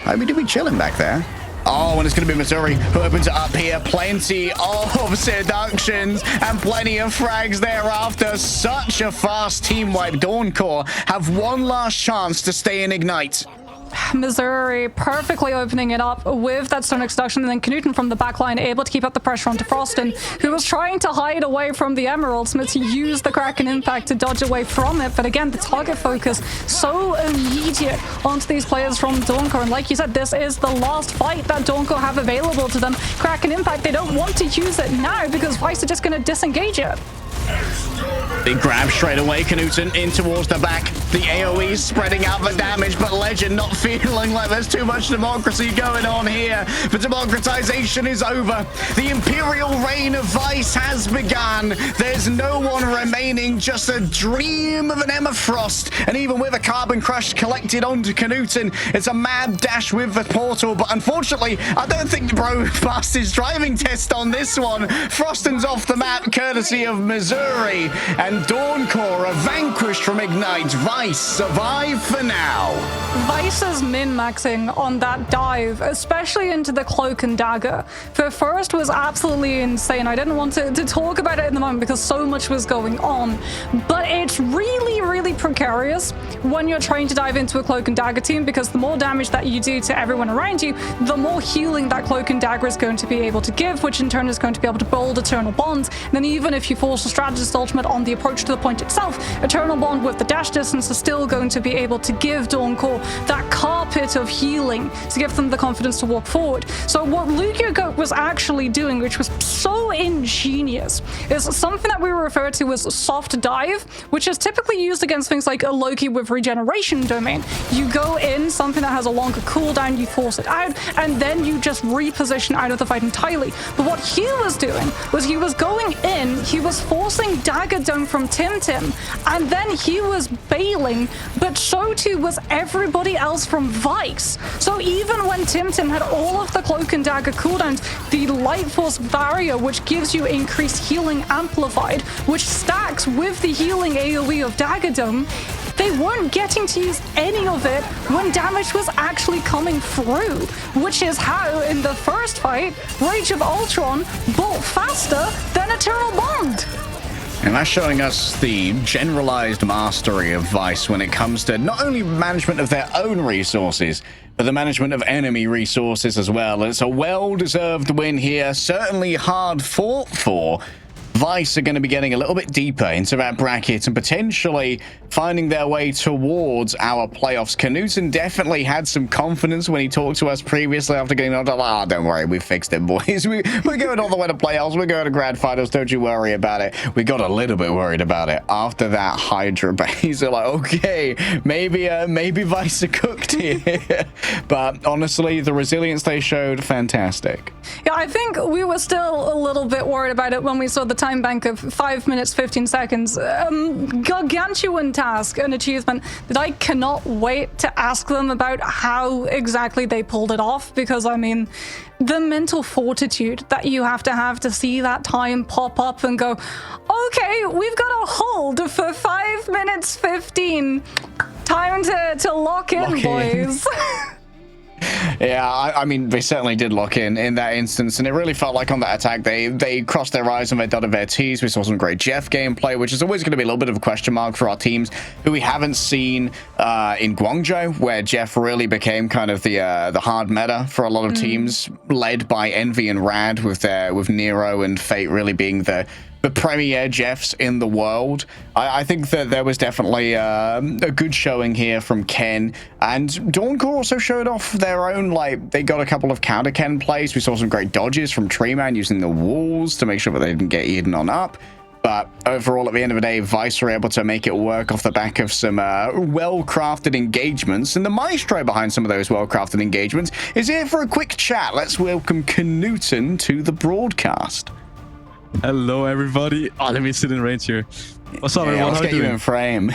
I mean, to be chilling back there. Oh, and it's going to be Missouri who opens it up here. Plenty of seductions and plenty of frags thereafter. Such a fast team wipe. Dawncore have one last chance to stay in Ignite. Missouri perfectly opening it up with that Stone Extraction, and then Knuten from the back line able to keep up the pressure onto Froston, who was trying to hide away from the Emeralds, but to use the Kraken impact to dodge away from it. But again, the target focus so immediate onto these players from Dawncore, and like you said, this is the last fight that Dawncore have available to them. Kraken impact, they don't want to use it now because Vice are just going to disengage it. Big grab straight away. Knuten in towards the back. The AoE spreading out the damage, but Legend not feeling like there's too much democracy going on here. The democratization is over. The Imperial reign of Vice has begun. There's no one remaining, just a dream of an Emma Frost. And even with a Carbon Crush collected onto Knuten, it's a mad dash with the portal. But unfortunately, I don't think Bro passed his driving test on this one. Froston's off the map, courtesy of Missouri. And Dawncore are vanquished from Ignite. Vice survive for now. Vice is min-maxing on that dive, especially into the Cloak and Dagger. The first was absolutely insane. I didn't want to talk about it in the moment because so much was going on. But it's really, really precarious when you're trying to dive into a Cloak and Dagger team, because the more damage that you do to everyone around you, the more healing that Cloak and Dagger is going to be able to give, which in turn is going to be able to build Eternal Bond. And then even if you force a Strategist ultimate on the approach to the point itself, Eternal Bond with the dash distance is still going to be able to give Dawncore that carpet of healing to give them the confidence to walk forward. So what Lugia Goat was actually doing, which was so ingenious, is something that we refer to as soft dive, which is typically used against things like a Loki with regeneration domain. You go in, something that has a longer cooldown, you force it out, and then you just reposition out of the fight entirely. But what he was doing was he was going in, he was forcing Dagger down from Tim, and then he was bailing, but so too was everybody else from Vice. So even when Tim had all of the Cloak and Dagger cooldowns, the Light Force barrier, which gives you increased healing amplified, which stacks with the healing AoE of Dagger Dome, they weren't getting to use any of it when damage was actually coming through, which is how in the first fight, Rage of Ultron bolt faster than Eternal Bond. And that's showing us the generalized mastery of Vice when it comes to not only management of their own resources, but the management of enemy resources as well. It's a well-deserved win here, certainly hard fought for. Vice are going to be getting a little bit deeper into that bracket and potentially finding their way towards our playoffs. Knudsen definitely had some confidence when he talked to us previously after getting out. Oh, don't worry, we fixed it, boys. We're going all the way to playoffs. We're going to grand finals. Don't you worry about it. We got a little bit worried about it after that Hydra base. We're like, okay, maybe Vice are cooked here. But honestly, the resilience they showed, fantastic. Yeah, I think we were still a little bit worried about it when we saw the time bank of 5 minutes 15 seconds. Gargantuan task, an achievement that I cannot wait to ask them about how exactly they pulled it off, because I mean, the mental fortitude that you have to see that time pop up and go, okay, we've got a hold for 5 minutes 15. Time to lock in, boys. Yeah, I mean, they certainly did lock in that instance, and it really felt like on that attack, they crossed their eyes and they dotted their T's. We saw some great Jeff gameplay, which is always going to be a little bit of a question mark for our teams who we haven't seen in Guangzhou, where Jeff really became kind of the hard meta for a lot of teams, led by Envy and Rad, with Nero and Fate really being the premier Jeffs in the world. I think that there was definitely a good showing here from Ken, and Dawncore also showed off their own, like, they got a couple of counter Ken plays. We saw some great dodges from Treeman using the walls to make sure that they didn't get eaten on up. But overall, at the end of the day, Vice were able to make it work off the back of some well-crafted engagements. And the maestro behind some of those well-crafted engagements is here for a quick chat. Let's welcome Knudsen to the broadcast. Hello, everybody. Oh, let me sit in range here. What's up, everyone? Let's get you in frame.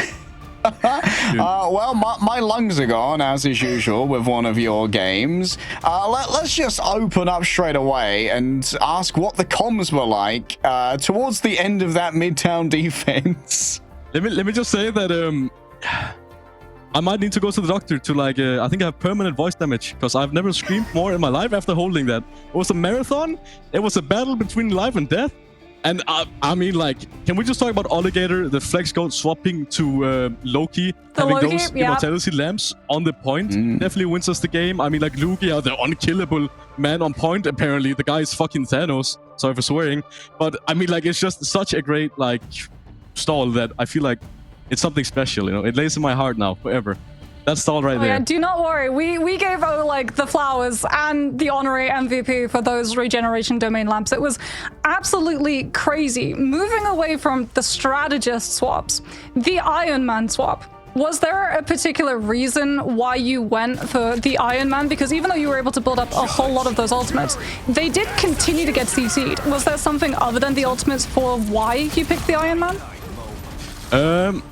Well, my lungs are gone, as is usual, with one of your games. Let's just open up straight away and ask what the comms were like towards the end of that Midtown defense. Let me just say that I might need to go to the doctor to, like, I think I have permanent voice damage, because I've never screamed more in my life after holding that. It was a marathon. It was a battle between life and death. And I mean, like, can we just talk about Alligator, the Flex Goat swapping to Loki, having those immortality lamps on the point? Definitely wins us the game. I mean, like, Lugia, the unkillable man on point, apparently. The guy is fucking Thanos. Sorry for swearing. But, I mean, like, it's just such a great, like, stall that I feel like it's something special, you know? It lays in my heart now, forever. That's all right there. Yeah, do not worry. We gave like the flowers and the honorary MVP for those regeneration domain lamps. It was absolutely crazy. Moving away from the strategist swaps, the Iron Man swap. Was there a particular reason why you went for the Iron Man? Because even though you were able to build up a whole lot of those ultimates, they did continue to get CC'd. Was there something other than the ultimates for why you picked the Iron Man?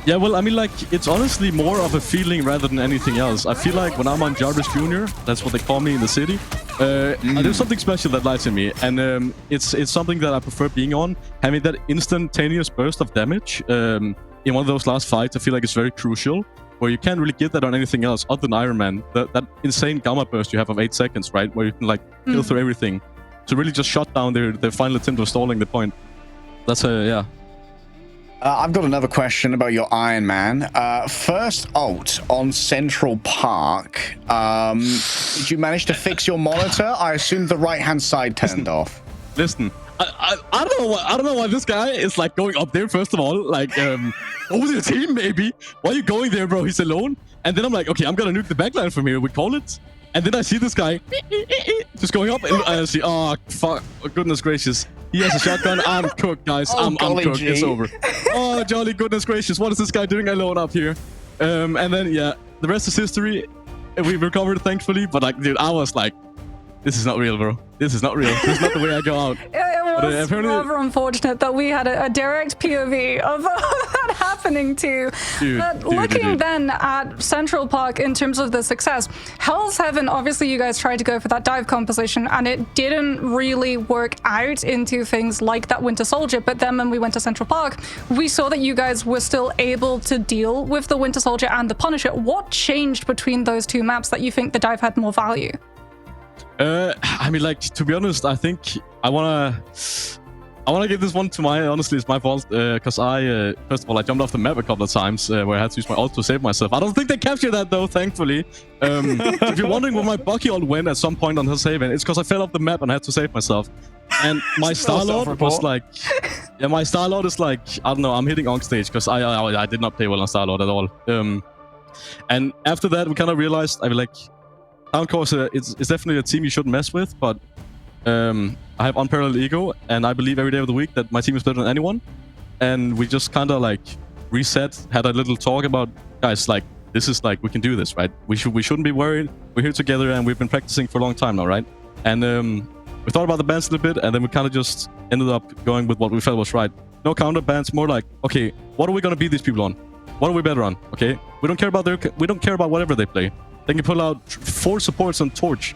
Yeah, well, I mean, like, it's honestly more of a feeling rather than anything else. I feel like when I'm on Jarvis Jr., that's what they call me in the city, there's something special that lights in me, and it's something that I prefer being on. Having that instantaneous burst of damage in one of those last fights, I feel like it's very crucial, where you can't really get that on anything else other than Iron Man. That insane gamma burst you have of 8 seconds, right, where you can, like, kill through everything. To really just shut down their final attempt of stalling the point. That's yeah. I've got another question about your Iron Man. First ult on Central Park. Did you manage to fix your monitor? I assume the right-hand side turned off. Listen, I don't know why this guy is like going up there. First of all, like over your team maybe. Why are you going there, bro? He's alone. And then I'm like, okay, I'm gonna nuke the backline from here. We call it. And then I see this guy just going up, and I see, oh fuck, goodness gracious. He has a shotgun. I'm cooked, guys. I'm cooked. It's over. Oh, jolly goodness gracious. What is this guy doing alone up here? And then, yeah, the rest is history. We recovered, thankfully. But, like, dude, I was like, this is not real, bro. This is not real. This is not the way I go out. It was rather unfortunate that we had a direct POV of that happening too. But looking then at Central Park in terms of the success, Hell's Heaven, obviously you guys tried to go for that dive composition and it didn't really work out into things like that Winter Soldier. But then when we went to Central Park, we saw that you guys were still able to deal with the Winter Soldier and the Punisher. What changed between those two maps that you think the dive had more value? I mean, like, to be honest, I think I wanna give this one to honestly, it's my fault, because I, first of all, I jumped off the map a couple of times, where I had to use my ult to save myself. I don't think they captured that, though, thankfully. If you're wondering where my Bucky ult went at some point on her saving, it's because I fell off the map and I had to save myself. And my Star-Lord was like, yeah, my Star-Lord is like, I don't know, I'm hitting on stage, because I did not play well on Star-Lord at all. And after that, we kind of realized, I mean, like, Dawncore is definitely a team you shouldn't mess with, but I have unparalleled ego, and I believe every day of the week that my team is better than anyone. And we just kind of like reset, had a little talk about, guys, like, this is like, we can do this, right? We shouldn't be worried. We're here together, and we've been practicing for a long time now, right? And we thought about the bans a little bit, and then we kind of just ended up going with what we felt was right. No counter bans, more like, okay, what are we gonna beat these people on? What are we better on? Okay, we don't care about whatever they play. They can pull out 4 supports on Torch.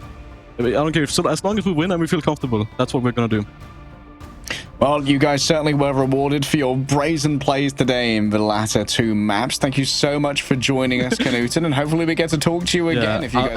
I don't care. So as long as we win and we feel comfortable, that's what we're going to do. Well, you guys certainly were rewarded for your brazen plays today in the latter 2 maps. Thank you so much for joining us, Knuten, and hopefully we get to talk to you again if you guys